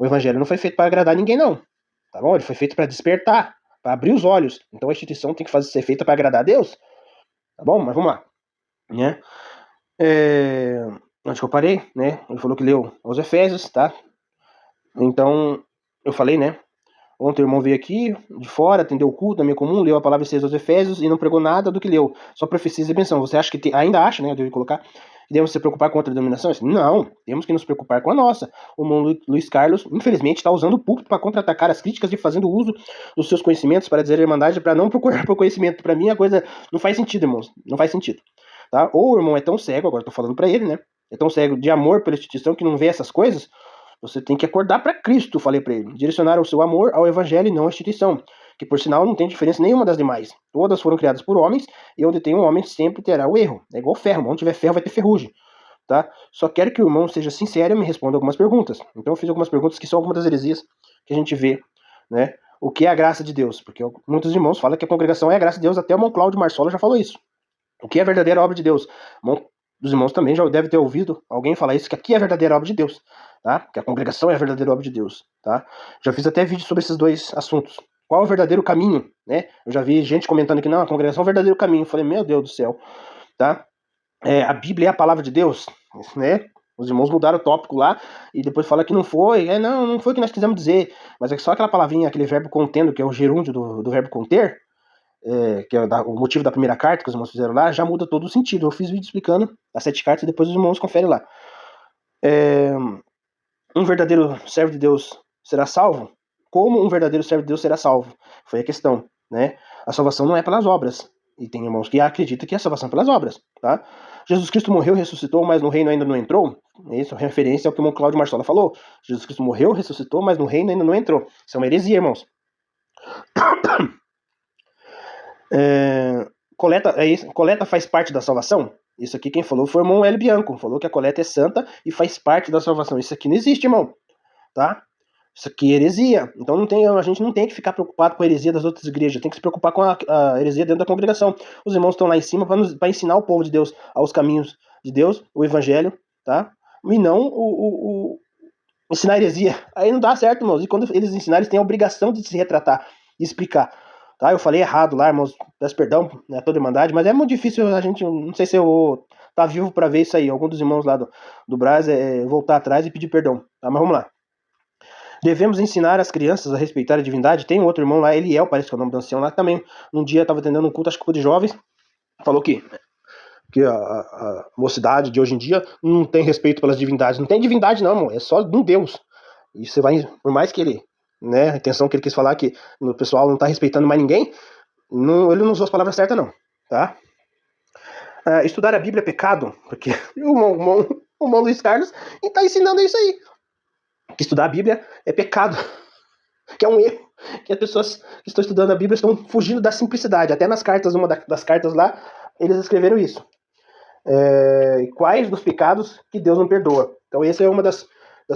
O evangelho não foi feito para agradar ninguém, não. Tá bom? Ele foi feito para despertar, para abrir os olhos. Então a instituição tem que ser feita para agradar a Deus. Tá bom? Mas vamos lá. Né? Onde que eu parei? Né? Ele falou que leu aos Efésios, tá? Então, eu falei, né? Ontem o irmão veio aqui, de fora, atendeu o culto, na minha comum, leu a palavra de aos Efésios e não pregou nada do que leu. Só profecias e benção. Você acha que ainda acha, né? Eu devo colocar. Devemos se preocupar com outra denominação? Não, temos que nos preocupar com a nossa. O irmão Luiz Carlos, infelizmente, está usando o púlpito para contra-atacar as críticas e fazendo uso dos seus conhecimentos para dizer a irmandade, para não procurar por conhecimento. Para mim, a coisa não faz sentido, irmãos. Não faz sentido. Tá? Ou o irmão é tão cego, agora estou falando para ele, né? É tão cego de amor pela instituição que não vê essas coisas. Você tem que acordar para Cristo, falei para ele. Direcionar o seu amor ao evangelho e não à instituição, que por sinal não tem diferença nenhuma das demais. Todas foram criadas por homens, e onde tem um homem sempre terá o erro. É igual ferro, onde tiver ferro vai ter ferrugem. Tá? Só quero que o irmão seja sincero e me responda algumas perguntas. Então eu fiz algumas perguntas que são algumas das heresias que a gente vê, né? O que é a graça de Deus? Porque muitos irmãos falam que a congregação é a graça de Deus, até o irmão Cláudio Marsola já falou isso. O que é a verdadeira obra de Deus? Dos irmãos também já deve ter ouvido alguém falar isso, que aqui é a verdadeira obra de Deus, tá? Que a congregação é a verdadeira obra de Deus, tá? Já fiz até vídeo sobre esses dois assuntos. Qual é o verdadeiro caminho, né? Eu já vi gente comentando que não, a congregação é o verdadeiro caminho. Eu falei, meu Deus do céu, tá? A Bíblia é a palavra de Deus, né? Os irmãos mudaram o tópico lá e depois fala que não foi. Não foi o que nós quisemos dizer, mas é só aquela palavrinha, aquele verbo contendo, que é o gerúndio do verbo conter, que é o motivo da primeira carta que os irmãos fizeram lá, já muda todo o sentido. Eu fiz vídeo explicando as 7 cartas e depois os irmãos conferem lá. Um verdadeiro servo de Deus será salvo? Como um verdadeiro servo de Deus será salvo? Foi a questão, né? A salvação não é pelas obras. E tem irmãos que acreditam que é a salvação é pelas obras, tá? Jesus Cristo morreu, ressuscitou, mas no reino ainda não entrou. Isso é referência ao que o irmão Cláudio Marsola falou. Jesus Cristo morreu, ressuscitou, mas no reino ainda não entrou. Isso é uma heresia, irmãos. Coleta faz parte da salvação? Isso aqui quem falou foi o irmão Hélio Bianco. Falou que a coleta é santa e faz parte da salvação. Isso aqui não existe, irmão. Tá? Isso aqui é heresia. Então a gente não tem que ficar preocupado com a heresia das outras igrejas. Tem que se preocupar com a heresia dentro da congregação. Os irmãos estão lá em cima para ensinar o povo de Deus aos caminhos de Deus, o evangelho, tá? E não ensinar heresia. Aí não dá certo, irmãos. E quando eles ensinarem, eles têm a obrigação de se retratar e explicar. Tá? Eu falei errado lá, irmãos. Peço perdão, né, toda irmandade, mas é muito difícil a gente. Não sei se eu vou estar vivo para ver isso aí. Algum dos irmãos lá do Brás voltar atrás e pedir perdão. Tá? Mas vamos lá. Devemos ensinar as crianças a respeitar a divindade. Tem um outro irmão lá, Eliel, parece que é o nome do ancião lá também. Um dia estava atendendo um culto, acho que culto de jovens. Falou que a mocidade de hoje em dia não tem respeito pelas divindades. Não tem divindade, não, irmão. É só um Deus. E você vai, por mais que ele, né, a intenção que ele quis falar que o pessoal não está respeitando mais ninguém, ele não usou as palavras certas, não. Tá? Estudar a Bíblia é pecado, porque o irmão Luiz Carlos está ensinando isso aí. Que estudar a Bíblia é pecado, que é um erro, que as pessoas que estão estudando a Bíblia estão fugindo da simplicidade. Até nas cartas, uma das cartas lá, eles escreveram isso. Quais dos pecados que Deus não perdoa? Então essa é uma das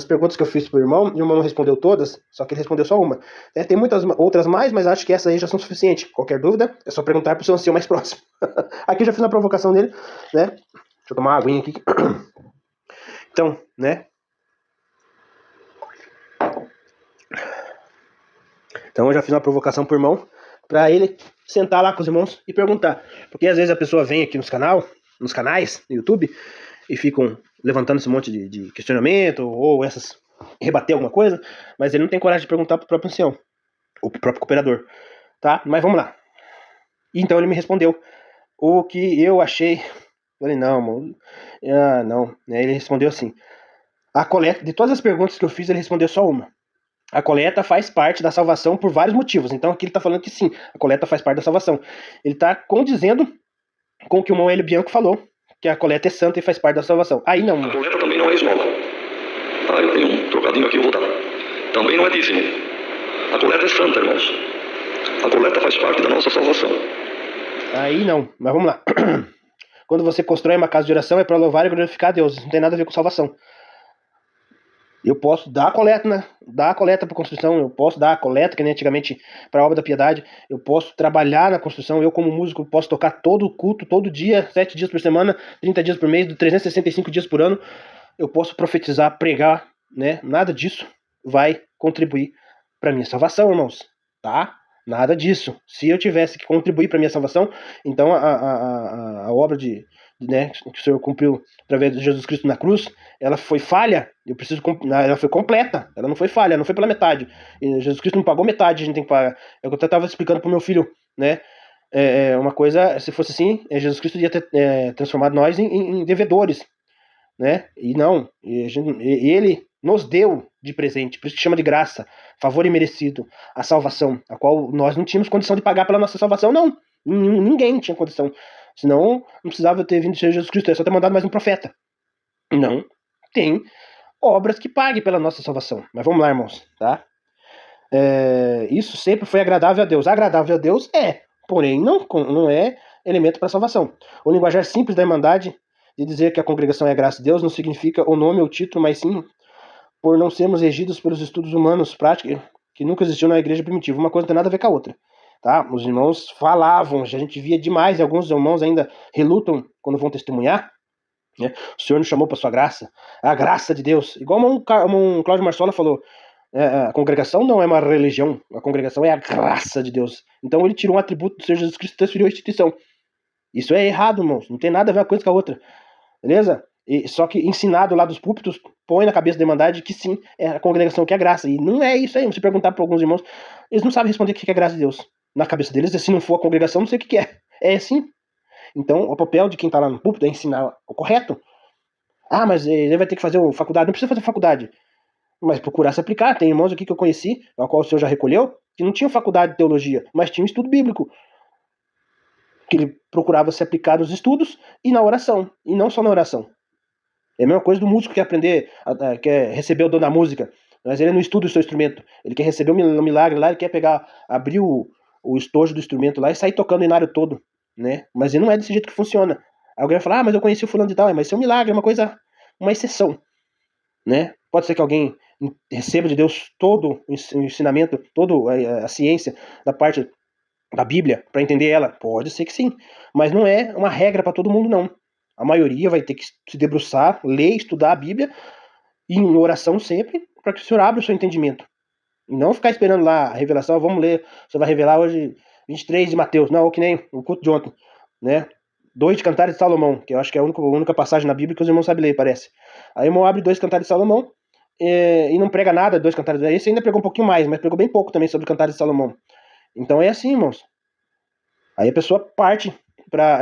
perguntas que eu fiz pro irmão, e o irmão não respondeu todas, só que ele respondeu só uma. Tem muitas outras mais, mas acho que essas aí já são suficientes. Qualquer dúvida, é só perguntar pro seu ancião mais próximo. Aqui eu já fiz uma provocação dele, né? Deixa eu tomar uma aguinha aqui. Então, né? Então eu já fiz uma provocação pro irmão, para ele sentar lá com os irmãos e perguntar. Porque às vezes a pessoa vem aqui nos canais, no YouTube, e ficam levantando esse monte de questionamento, ou rebater alguma coisa, mas ele não tem coragem de perguntar pro próprio ancião, ou pro próprio cooperador, tá? Mas vamos lá. Então ele me respondeu o que eu achei. Falei, não, mano, não. Ele respondeu assim, a coleta, de todas as perguntas que eu fiz, ele respondeu só uma. A coleta faz parte da salvação por vários motivos. Então aqui ele está falando que sim, a coleta faz parte da salvação. Ele está condizendo com o que o irmão Hélio Bianco falou, que a coleta é santa e faz parte da salvação. Aí não. A coleta também não é esmola. eu tenho um trocadinho aqui, eu vou dar. Também não é dízimo. A coleta é santa, irmãos. A coleta faz parte da nossa salvação. Aí não, mas vamos lá. Quando você constrói uma casa de oração é para louvar e glorificar a Deus. Isso não tem nada a ver com salvação. Eu posso dar a coleta, né? Dar a coleta para construção, eu posso dar a coleta, que nem antigamente para a obra da piedade, eu posso trabalhar na construção, eu como músico posso tocar todo o culto, todo dia, 7 dias por semana, 30 dias por mês, 365 dias por ano, eu posso profetizar, pregar, né? Nada disso vai contribuir para minha salvação, irmãos, tá? Nada disso. Se eu tivesse que contribuir para minha salvação, então a obra né, que o Senhor cumpriu através de Jesus Cristo na cruz, ela foi falha. Ela foi completa. Ela não foi falha, não foi pela metade. E Jesus Cristo não pagou metade, a gente tem que pagar. É o que eu estava explicando para o meu filho, né? Uma coisa, se fosse assim, Jesus Cristo ia ter transformado nós em devedores, né? E não, ele nos deu de presente, por isso que chama de graça, favor imerecido, a salvação, a qual nós não tínhamos condição de pagar pela nossa salvação, não. Ninguém tinha condição. Senão, não precisava ter vindo ser Jesus Cristo, é só ter mandado mais um profeta. Não tem obras que paguem pela nossa salvação. Mas vamos lá, irmãos, tá? Isso sempre foi agradável a Deus. Agradável a Deus porém não é elemento para salvação. O linguajar simples da Irmandade de dizer que a congregação é a graça de Deus não significa o nome ou o título, mas sim por não sermos regidos pelos estudos humanos práticos que nunca existiu na igreja primitiva. Uma coisa não tem nada a ver com a outra. Tá? Os irmãos falavam, a gente via demais, e alguns irmãos ainda relutam quando vão testemunhar, né? O Senhor nos chamou para sua graça, a graça de Deus. Igual um Cláudio Marsola falou, a congregação não é uma religião, a congregação é a graça de Deus. Então ele tirou um atributo do Senhor Jesus Cristo e transferiu a instituição. Isso é errado, irmãos, não tem nada a ver uma coisa com a outra. Beleza? Só que ensinado lá dos púlpitos, põe na cabeça da Irmandade que sim, é a congregação que é a graça. E não é isso aí. Se perguntar para alguns irmãos, eles não sabem responder o que é a graça de Deus. Na cabeça deles, se não for a congregação, não sei o que é. É assim. Então, o papel de quem está lá no púlpito é ensinar o correto. Ah, mas ele vai ter que fazer faculdade. Não precisa fazer faculdade. Mas procurar se aplicar. Tem irmãos aqui que eu conheci, ao qual o senhor já recolheu, que não tinham faculdade de teologia, mas tinham estudo bíblico. Que ele procurava se aplicar nos estudos e na oração. E não só na oração. É a mesma coisa do músico que quer aprender, quer receber o dom da música, mas ele não estuda o seu instrumento. Ele quer receber um milagre lá, ele quer abrir o estojo do instrumento lá e sair tocando o inário todo, né? Mas ele não é desse jeito que funciona. Alguém vai falar, mas eu conheci o fulano de tal, mas isso é um milagre, é uma exceção, né? Pode ser que alguém receba de Deus todo o ensinamento, toda a ciência da parte da Bíblia para entender ela. Pode ser que sim, mas não é uma regra para todo mundo, não. A maioria vai ter que se debruçar, ler, estudar a Bíblia, e em oração sempre, para que o Senhor abra o seu entendimento. E não ficar esperando lá a revelação, vamos ler, você vai revelar hoje 23 de Mateus, não, que nem o culto de ontem, né? 2 de Cantares de Salomão, que eu acho que é a única passagem na Bíblia que os irmãos sabem ler, parece. Aí o irmão abre 2 Cantares de Salomão e não prega nada, 2 Cantares. Esse ainda pregou um pouquinho mais, mas pregou bem pouco também sobre Cantares de Salomão. Então é assim, irmãos. Aí a pessoa parte para,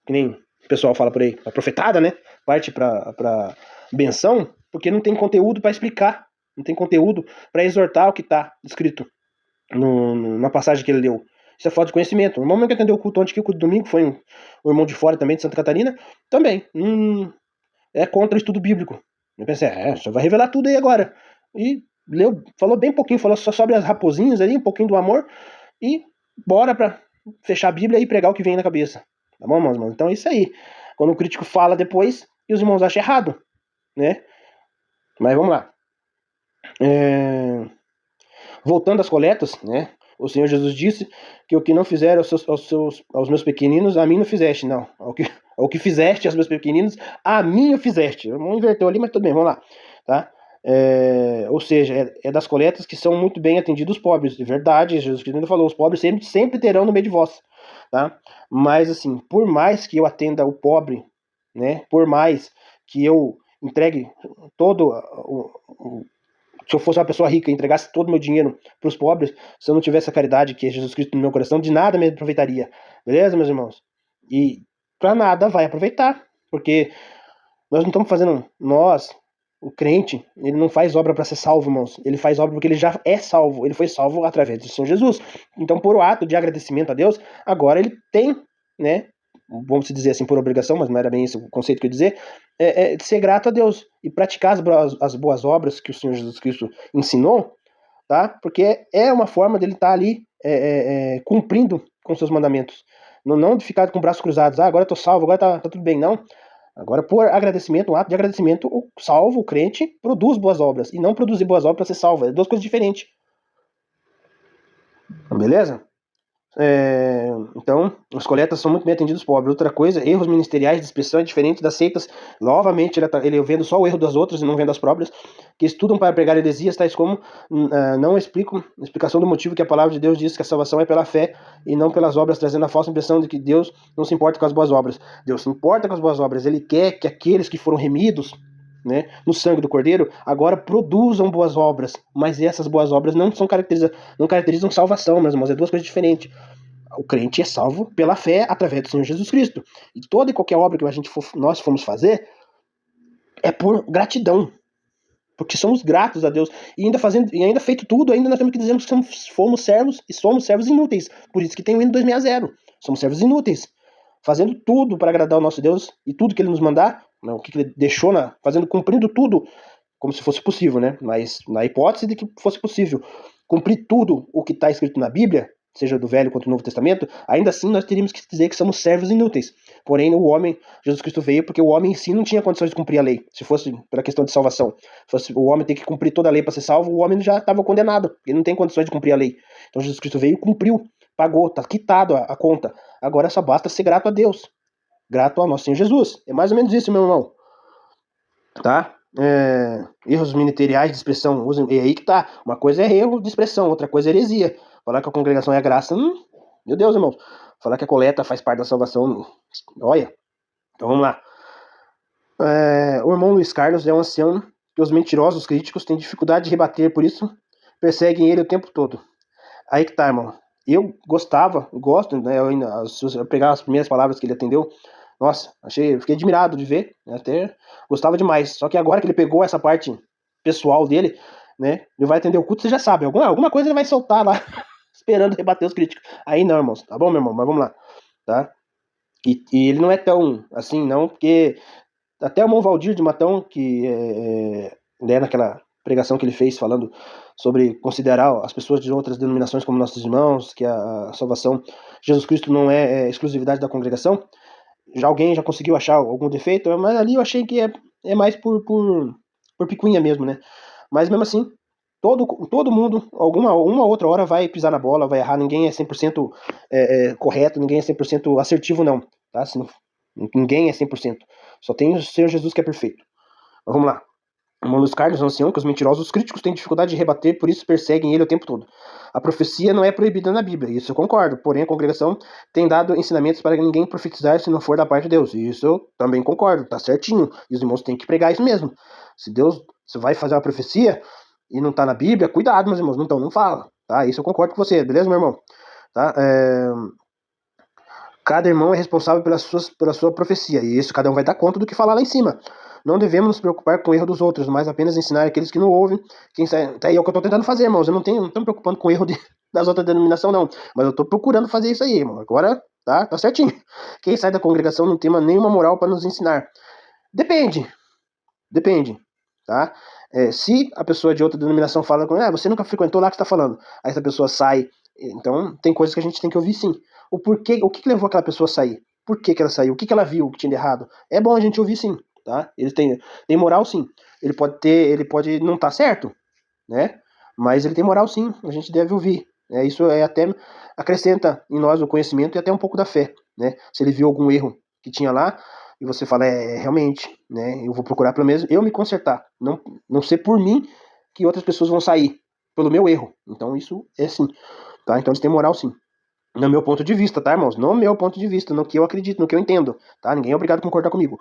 que nem o pessoal fala por aí, a profetada, né? Parte para benção, porque não tem conteúdo para explicar, não tem conteúdo para exortar o que está escrito na passagem que ele leu. Isso é falta de conhecimento. O irmão mesmo que atendeu o culto ontem, que o culto de domingo foi um irmão de fora também, de Santa Catarina, também é contra o estudo bíblico. Eu pensei, só vai revelar tudo aí agora. E leu, falou bem pouquinho, falou só sobre as raposinhas ali, um pouquinho do amor, e bora para fechar a Bíblia e pregar o que vem na cabeça. Tá bom, irmãos? Então é isso aí. Quando o crítico fala depois, e os irmãos acham errado, né? Mas vamos lá. Voltando às coletas, né? O Senhor Jesus disse que o que não fizer aos meus pequeninos, a mim não fizeste, não. Ao que fizeste aos meus pequeninos, a mim o fizeste. Vamos inverter ali, mas tudo bem, vamos lá. Tá? Ou seja, é das coletas que são muito bem atendidos os pobres. De verdade, Jesus Cristo ainda falou, os pobres sempre terão no meio de vós. Tá? Mas assim, por mais que eu atenda o pobre, né? Por mais que eu entregue todo se eu fosse uma pessoa rica e entregasse todo o meu dinheiro para os pobres, se eu não tivesse a caridade que é Jesus Cristo no meu coração, de nada me aproveitaria. Beleza, meus irmãos? E para nada vai aproveitar, porque nós não estamos fazendo, o crente, ele não faz obra para ser salvo, irmãos. Ele faz obra porque ele já é salvo. Ele foi salvo através do Senhor Jesus. Então, por o ato de agradecimento a Deus, agora ele tem, né, vamos dizer assim, por obrigação, mas não era bem esse o conceito que eu ia dizer, de ser grato a Deus e praticar as boas obras que o Senhor Jesus Cristo ensinou, tá? Porque é uma forma dele estar ali cumprindo com seus mandamentos. Não de ficar com os braços cruzados, agora eu tô salvo, agora tá tudo bem, não. Agora, por agradecimento, um ato de agradecimento, o salvo, o crente, produz boas obras. E não produzir boas obras para ser salvo. É duas coisas diferentes. Beleza? Então, as coletas são muito bem atendidas pobres. Outra coisa, erros ministeriais de expressão é diferente das seitas. Novamente, ele vendo só o erro das outras e não vendo as próprias, que estudam para pregar heresias, tais como não explicam a explicação do motivo que a palavra de Deus diz que a salvação é pela fé e não pelas obras, trazendo a falsa impressão de que Deus não se importa com as boas obras. Deus se importa com as boas obras. Ele quer que aqueles que foram remidos, né, no sangue do Cordeiro, agora produzam boas obras, mas essas boas obras não caracterizam salvação, meus irmãos, é duas coisas diferentes. O crente é salvo pela fé através do Senhor Jesus Cristo, e toda e qualquer obra que nós formos fazer é por gratidão, porque somos gratos a Deus, e ainda feito tudo, ainda nós temos que dizer que fomos servos e somos servos inúteis, por isso que tem o hino 260, somos servos inúteis, fazendo tudo para agradar o nosso Deus, e tudo que Ele nos mandar, o que Ele deixou, cumprindo tudo, como se fosse possível, né? Mas na hipótese de que fosse possível cumprir tudo o que está escrito na Bíblia, seja do Velho quanto do Novo Testamento, ainda assim nós teríamos que dizer que somos servos inúteis. Porém, o homem, Jesus Cristo veio porque o homem em si não tinha condições de cumprir a lei. Se fosse pela questão de salvação, fosse o homem ter que cumprir toda a lei para ser salvo, o homem já estava condenado, ele não tem condições de cumprir a lei. Então Jesus Cristo veio e cumpriu, pagou, está quitado a conta. Agora só basta ser grato a Deus, grato ao nosso Senhor Jesus. É mais ou menos isso, meu irmão. Tá? Erros ministeriais de expressão, e aí que tá, uma coisa é erro de expressão, outra coisa é heresia. Falar que a congregação é a graça, meu Deus, irmãos. Falar que a coleta faz parte da salvação, olha. Então vamos lá. O irmão Luiz Carlos é um ancião que os mentirosos críticos têm dificuldade de rebater, por isso perseguem ele o tempo todo. Aí que tá, irmão. Eu gosto, né, se eu pegar as primeiras palavras que ele atendeu, nossa, fiquei admirado de ver, né, até gostava demais. Só que agora que ele pegou essa parte pessoal dele, né, ele vai atender o culto, você já sabe, alguma coisa ele vai soltar lá, esperando rebater os críticos. Aí não, irmãos, tá bom, meu irmão, mas vamos lá, tá? E ele não é tão assim, não, porque até o irmão Valdir de Matão, que né, naquela pregação que ele fez falando sobre considerar as pessoas de outras denominações como nossos irmãos, que a salvação Jesus Cristo não é exclusividade da congregação, alguém já conseguiu achar algum defeito, mas ali eu achei que é mais por picuinha mesmo, né? Mas mesmo assim, todo mundo, uma outra hora vai pisar na bola, vai errar, ninguém é 100% correto, ninguém é 100% assertivo não, tá? Ninguém é 100%, só tem o Senhor Jesus que é perfeito. Mas vamos lá. O irmão Luiz Carlos, ancião, que os mentirosos, os críticos têm dificuldade de rebater, por isso perseguem ele o tempo todo. A profecia não é proibida na Bíblia, isso eu concordo, porém a congregação tem dado ensinamentos para que ninguém profetizar se não for da parte de Deus, isso eu também concordo, tá certinho, e os irmãos têm que pregar isso mesmo. Se Deus vai fazer uma profecia e não tá na Bíblia, cuidado, meus irmãos, não fala, tá? Isso eu concordo com você, beleza, meu irmão? Tá? Cada irmão é responsável pela sua profecia, e isso cada um vai dar conta do que falar lá em cima. Não devemos nos preocupar com o erro dos outros, mas apenas ensinar aqueles que não ouvem. Tá aí é o que eu estou tentando fazer, irmãos. Eu não estou me preocupando com o erro das outras denominações, não. Mas eu estou procurando fazer isso aí, irmão. Agora tá certinho. Quem sai da congregação não tem nenhuma moral para nos ensinar. Depende, tá? Se a pessoa de outra denominação fala, você nunca frequentou lá que está falando. Aí essa pessoa sai. Então tem coisas que a gente tem que ouvir sim. O que levou aquela pessoa a sair? Por que ela saiu? O que ela viu que tinha de errado? É bom a gente ouvir sim. Tá? Ele tem moral sim. Ele pode não estar certo, né? Mas ele tem moral sim. A gente deve ouvir. Isso até acrescenta em nós o conhecimento e até um pouco da fé, né? Se ele viu algum erro que tinha lá e você fala realmente, né? Eu vou procurar pelo menos eu me consertar. Não ser por mim que outras pessoas vão sair pelo meu erro. Então isso é sim, tá? Então eles têm moral sim. No meu ponto de vista, tá, irmãos? No meu ponto de vista, no que eu acredito, no que eu entendo, tá? Ninguém é obrigado a concordar comigo.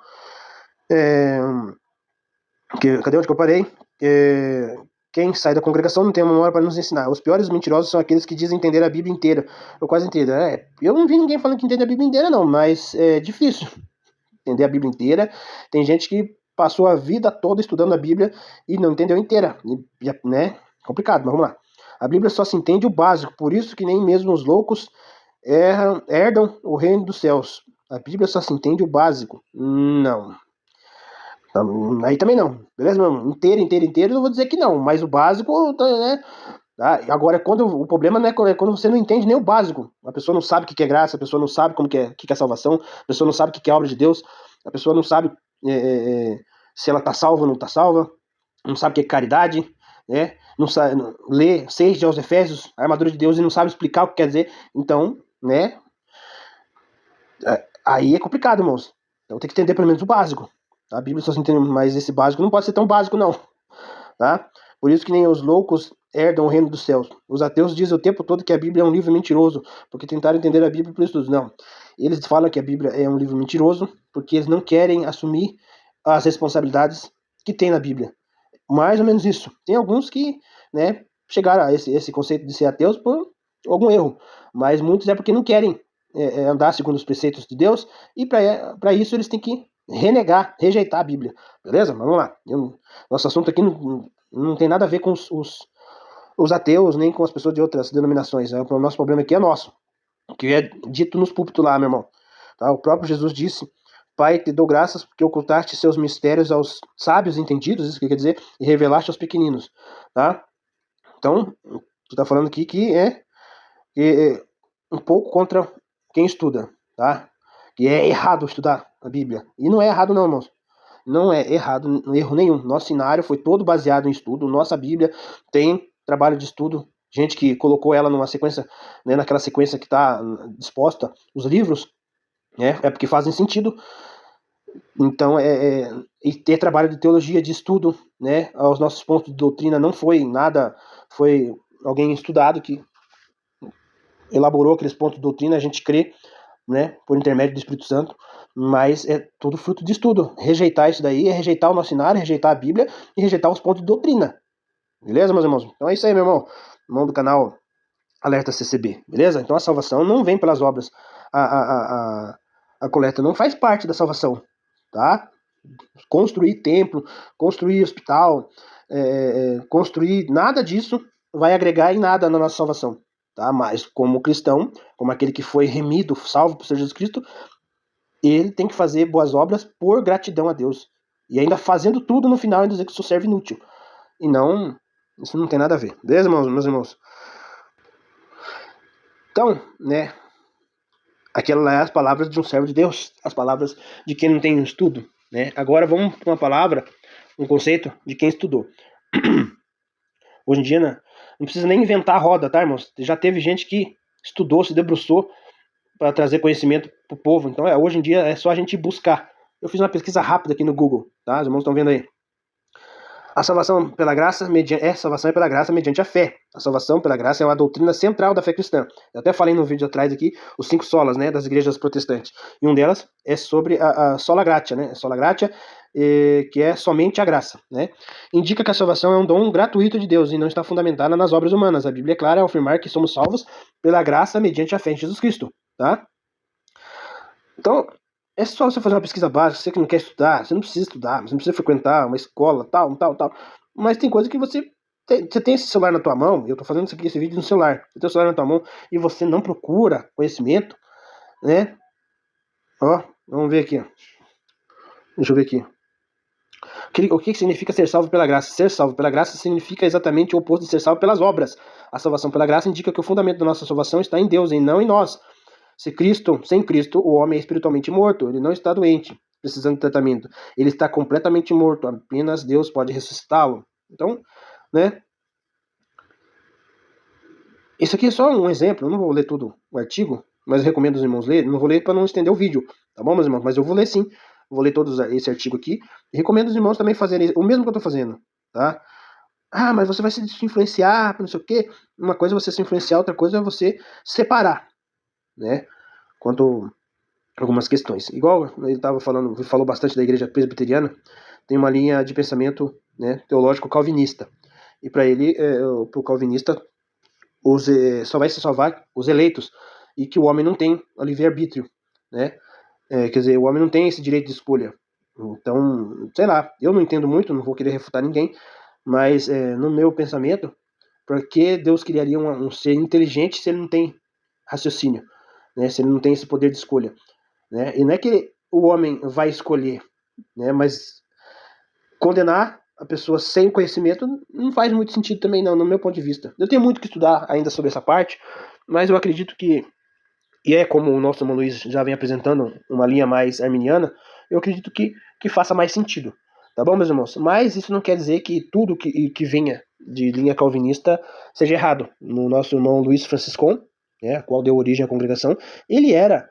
Cadê onde que eu parei? Quem sai da congregação não tem uma memória para nos ensinar. Os piores mentirosos são aqueles que dizem entender a Bíblia inteira. Eu quase entendo. Eu não vi ninguém falando que entende a Bíblia inteira, não, mas é difícil entender a Bíblia inteira. Tem gente que passou a vida toda estudando a Bíblia e não entendeu inteira, né? Complicado, mas vamos lá. A Bíblia só se entende o básico, por isso que nem mesmo os loucos herdam o reino dos céus. a Bíblia só se entende o básico. Não. Aí também não. Beleza, meu irmão? Inteiro, eu não vou dizer que não. Mas o básico, né? Tá? Agora, o problema não é quando você não entende nem o básico. A pessoa não sabe o que é graça, a pessoa não sabe como que é salvação, a pessoa não sabe o que é obra de Deus, a pessoa não sabe se ela está salva ou não está salva, não sabe o que é caridade, né? Não sabe, lê 6 de aos Efésios, a armadura de Deus, e não sabe explicar o que quer dizer. Então, né? Aí é complicado, irmãos. Então tem que entender pelo menos o básico. Tá? A Bíblia só se entende, mas esse básico não pode ser tão básico, não. Tá? Por isso que nem os loucos herdam o reino dos céus. Os ateus dizem o tempo todo que a Bíblia é um livro mentiroso, porque tentaram entender a Bíblia por estudos. Não. Eles falam que a Bíblia é um livro mentiroso, porque eles não querem assumir as responsabilidades que tem na Bíblia. Mais ou menos isso. Tem alguns que, né, chegaram a esse conceito de ser ateus por algum erro, mas muitos é porque não querem andar segundo os preceitos de Deus, e para isso eles têm que rejeitar a Bíblia. Beleza? Mas vamos lá. Nosso assunto aqui não tem nada a ver com os ateus, nem com as pessoas de outras denominações. O nosso problema aqui é nosso, que é dito nos púlpitos lá, meu irmão. Tá? O próprio Jesus disse: Pai, te dou graças porque ocultaste seus mistérios aos sábios entendidos, isso que quer dizer, e revelaste aos pequeninos. Tá? Então, tu tá falando aqui que é um pouco contra quem estuda, tá? Que é errado estudar a Bíblia. E não é errado não, irmãos. Não é errado, erro nenhum. Nosso cenário foi todo baseado em estudo. Nossa Bíblia tem trabalho de estudo. Gente que colocou ela numa sequência, né, naquela sequência que está disposta, os livros, né, é porque fazem sentido. Então, e ter trabalho de teologia, de estudo, né, aos nossos pontos de doutrina não foi nada, foi alguém estudado que elaborou aqueles pontos de doutrina, a gente crê, né, por intermédio do Espírito Santo, mas é tudo fruto de estudo. Rejeitar isso daí é rejeitar o nosso cenário, rejeitar a Bíblia e rejeitar os pontos de doutrina. Beleza, meus irmãos? Então é isso aí, meu irmão do canal Alerta CCB, beleza? Então a salvação não vem pelas obras. A coleta não faz parte da salvação, tá? Construir templo, construir hospital, construir nada disso vai agregar em nada na nossa salvação. Tá? Mas como cristão, como aquele que foi remido, salvo por Senhor Jesus Cristo, ele tem que fazer boas obras por gratidão a Deus. E ainda fazendo tudo no final, ainda dizer que isso serve inútil. E não, isso não tem nada a ver. Beleza, meus irmãos? Então, né, aquelas lá é as palavras de um servo de Deus, as palavras de quem não tem estudo. Né? Agora vamos para uma palavra, um conceito de quem estudou. Hoje em dia, né, não precisa nem inventar a roda, tá, irmãos? Já teve gente que estudou, se debruçou para trazer conhecimento para o povo. Então, hoje em dia é só a gente buscar. Eu fiz uma pesquisa rápida aqui no Google, tá? Os irmãos estão vendo aí. A salvação pela graça salvação é pela graça mediante a fé. A salvação pela graça é uma doutrina central da fé cristã. Eu até falei no vídeo atrás aqui os 5 solas, né, das igrejas protestantes. E um delas é sobre a sola gratia, né? Sola gratia, que é somente a graça, né? Indica que a salvação é um dom gratuito de Deus e não está fundamentada nas obras humanas. A Bíblia é clara ao afirmar que somos salvos pela graça mediante a fé em Jesus Cristo, tá? Então, é só você fazer uma pesquisa básica, você que não quer estudar, você não precisa estudar, você não precisa frequentar uma escola, tal. Mas tem coisa que você tem esse celular na tua mão, eu tô fazendo esse vídeo no celular, você tem o celular na tua mão e você não procura conhecimento, né? Ó, vamos ver aqui. Deixa eu ver aqui. O que significa ser salvo pela graça? Ser salvo pela graça significa exatamente o oposto de ser salvo pelas obras. A salvação pela graça indica que o fundamento da nossa salvação está em Deus e não em nós. Sem Cristo, o homem é espiritualmente morto. Ele não está doente, precisando de tratamento. Ele está completamente morto. Apenas Deus pode ressuscitá-lo. Então, né? Isso aqui é só um exemplo. Eu não vou ler todo o artigo, mas eu recomendo os irmãos lerem. Não vou ler para não estender o vídeo, tá bom, meus irmãos? Mas eu vou ler sim. Vou ler todo esse artigo aqui. E recomendo os irmãos também fazerem o mesmo que eu estou fazendo, tá? Ah, mas você vai se influenciar, não sei o quê. Uma coisa é você se influenciar, outra coisa é você separar, né? Quanto a algumas questões. Igual ele falou bastante da igreja presbiteriana, tem uma linha de pensamento, né, teológico calvinista. E para ele, para o calvinista, só vai se salvar os eleitos, e que o homem não tem livre-arbítrio, né? Quer dizer, o homem não tem esse direito de escolha. Então, sei lá, eu não entendo muito, não vou querer refutar ninguém, mas no meu pensamento, por que Deus criaria um ser inteligente se ele não tem raciocínio, né? Se ele não tem esse poder de escolha? né? E não é que o homem vai escolher, né? Mas condenar a pessoa sem conhecimento não faz muito sentido também, não, no meu ponto de vista. Eu tenho muito que estudar ainda sobre essa parte, mas eu acredito que, e é como o nosso irmão Luiz já vem apresentando uma linha mais arminiana, eu acredito que faça mais sentido. Tá bom, meus irmãos? Mas isso não quer dizer que tudo que venha de linha calvinista seja errado. No nosso irmão Luiz Franciscon, né, qual deu origem à congregação, ele era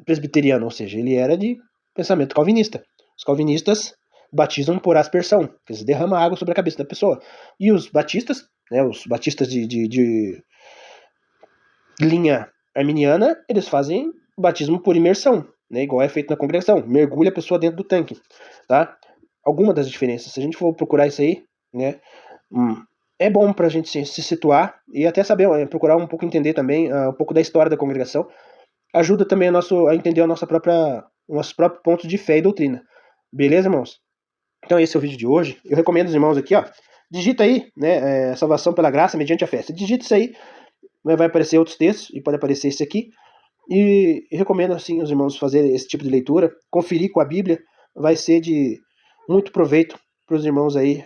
presbiteriano, ou seja, ele era de pensamento calvinista. Os calvinistas batizam por aspersão, que eles derramam água sobre a cabeça da pessoa. E os batistas, né, os batistas de linha arminiana, eles fazem batismo por imersão, né, igual é feito na congregação, mergulha a pessoa dentro do tanque, tá? Alguma das diferenças, se a gente for procurar isso aí, né, é bom para a gente se situar e até saber, procurar um pouco entender também um pouco da história da congregação, ajuda também a entender o nosso próprio ponto de fé e doutrina. Beleza, irmãos? Então esse é o vídeo de hoje. Eu recomendo os irmãos aqui, ó, digita aí, né, salvação pela graça mediante a fé. Você digita isso aí, vai aparecer outros textos e pode aparecer esse aqui. E recomendo assim os irmãos fazerem esse tipo de leitura, conferir com a Bíblia, vai ser de muito proveito para os irmãos aí,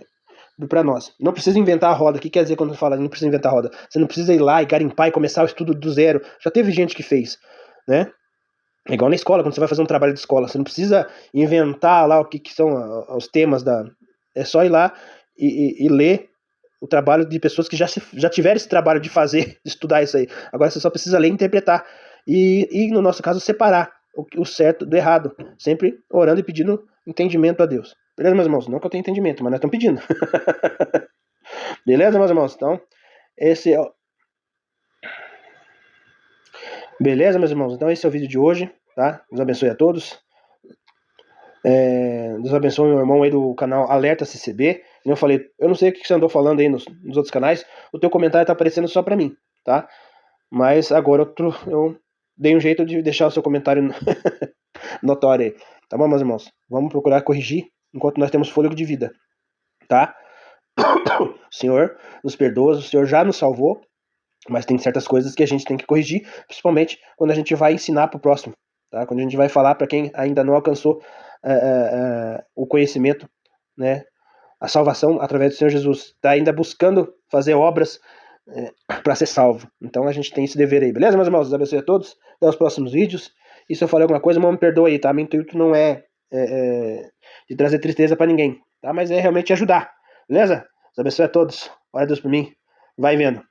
para nós. Não precisa inventar a roda. O que quer dizer quando fala não precisa inventar a roda? Você não precisa ir lá e garimpar e começar o estudo do zero. Já teve gente que fez, né? É igual na escola, quando você vai fazer um trabalho de escola. Você não precisa inventar lá o que são os temas da... É só ir lá e ler o trabalho de pessoas que já tiveram esse trabalho de fazer, de estudar isso aí. Agora você só precisa ler e interpretar. E no nosso caso, separar o certo do errado. Sempre orando e pedindo entendimento a Deus. Beleza, meus irmãos? Não que eu tenha entendimento, mas nós estamos pedindo. Beleza, meus irmãos? Então, esse é o... Beleza, meus irmãos? Então esse é o vídeo de hoje, tá? Deus abençoe a todos. Deus abençoe o irmão aí do canal Alerta CCB. Como eu falei, eu não sei o que você andou falando aí nos outros canais. O teu comentário tá aparecendo só pra mim, tá? Mas agora eu dei um jeito de deixar o seu comentário notório aí. Tá bom, meus irmãos? Vamos procurar corrigir enquanto nós temos fôlego de vida, tá? O Senhor nos perdoa, o Senhor já nos salvou, mas tem certas coisas que a gente tem que corrigir, principalmente quando a gente vai ensinar para o próximo, tá? Quando a gente vai falar para quem ainda não alcançou o conhecimento, né? A salvação através do Senhor Jesus, está ainda buscando fazer obras para ser salvo. Então a gente tem esse dever aí, beleza, meus irmãos? Deus abençoe a todos. Até os próximos vídeos. E se eu falei alguma coisa, irmão, me perdoa aí, tá? Meu intuito não é de trazer tristeza para ninguém, tá? Mas é realmente ajudar, beleza? Deus abençoe a todos. Ora Deus por mim. Vai vendo.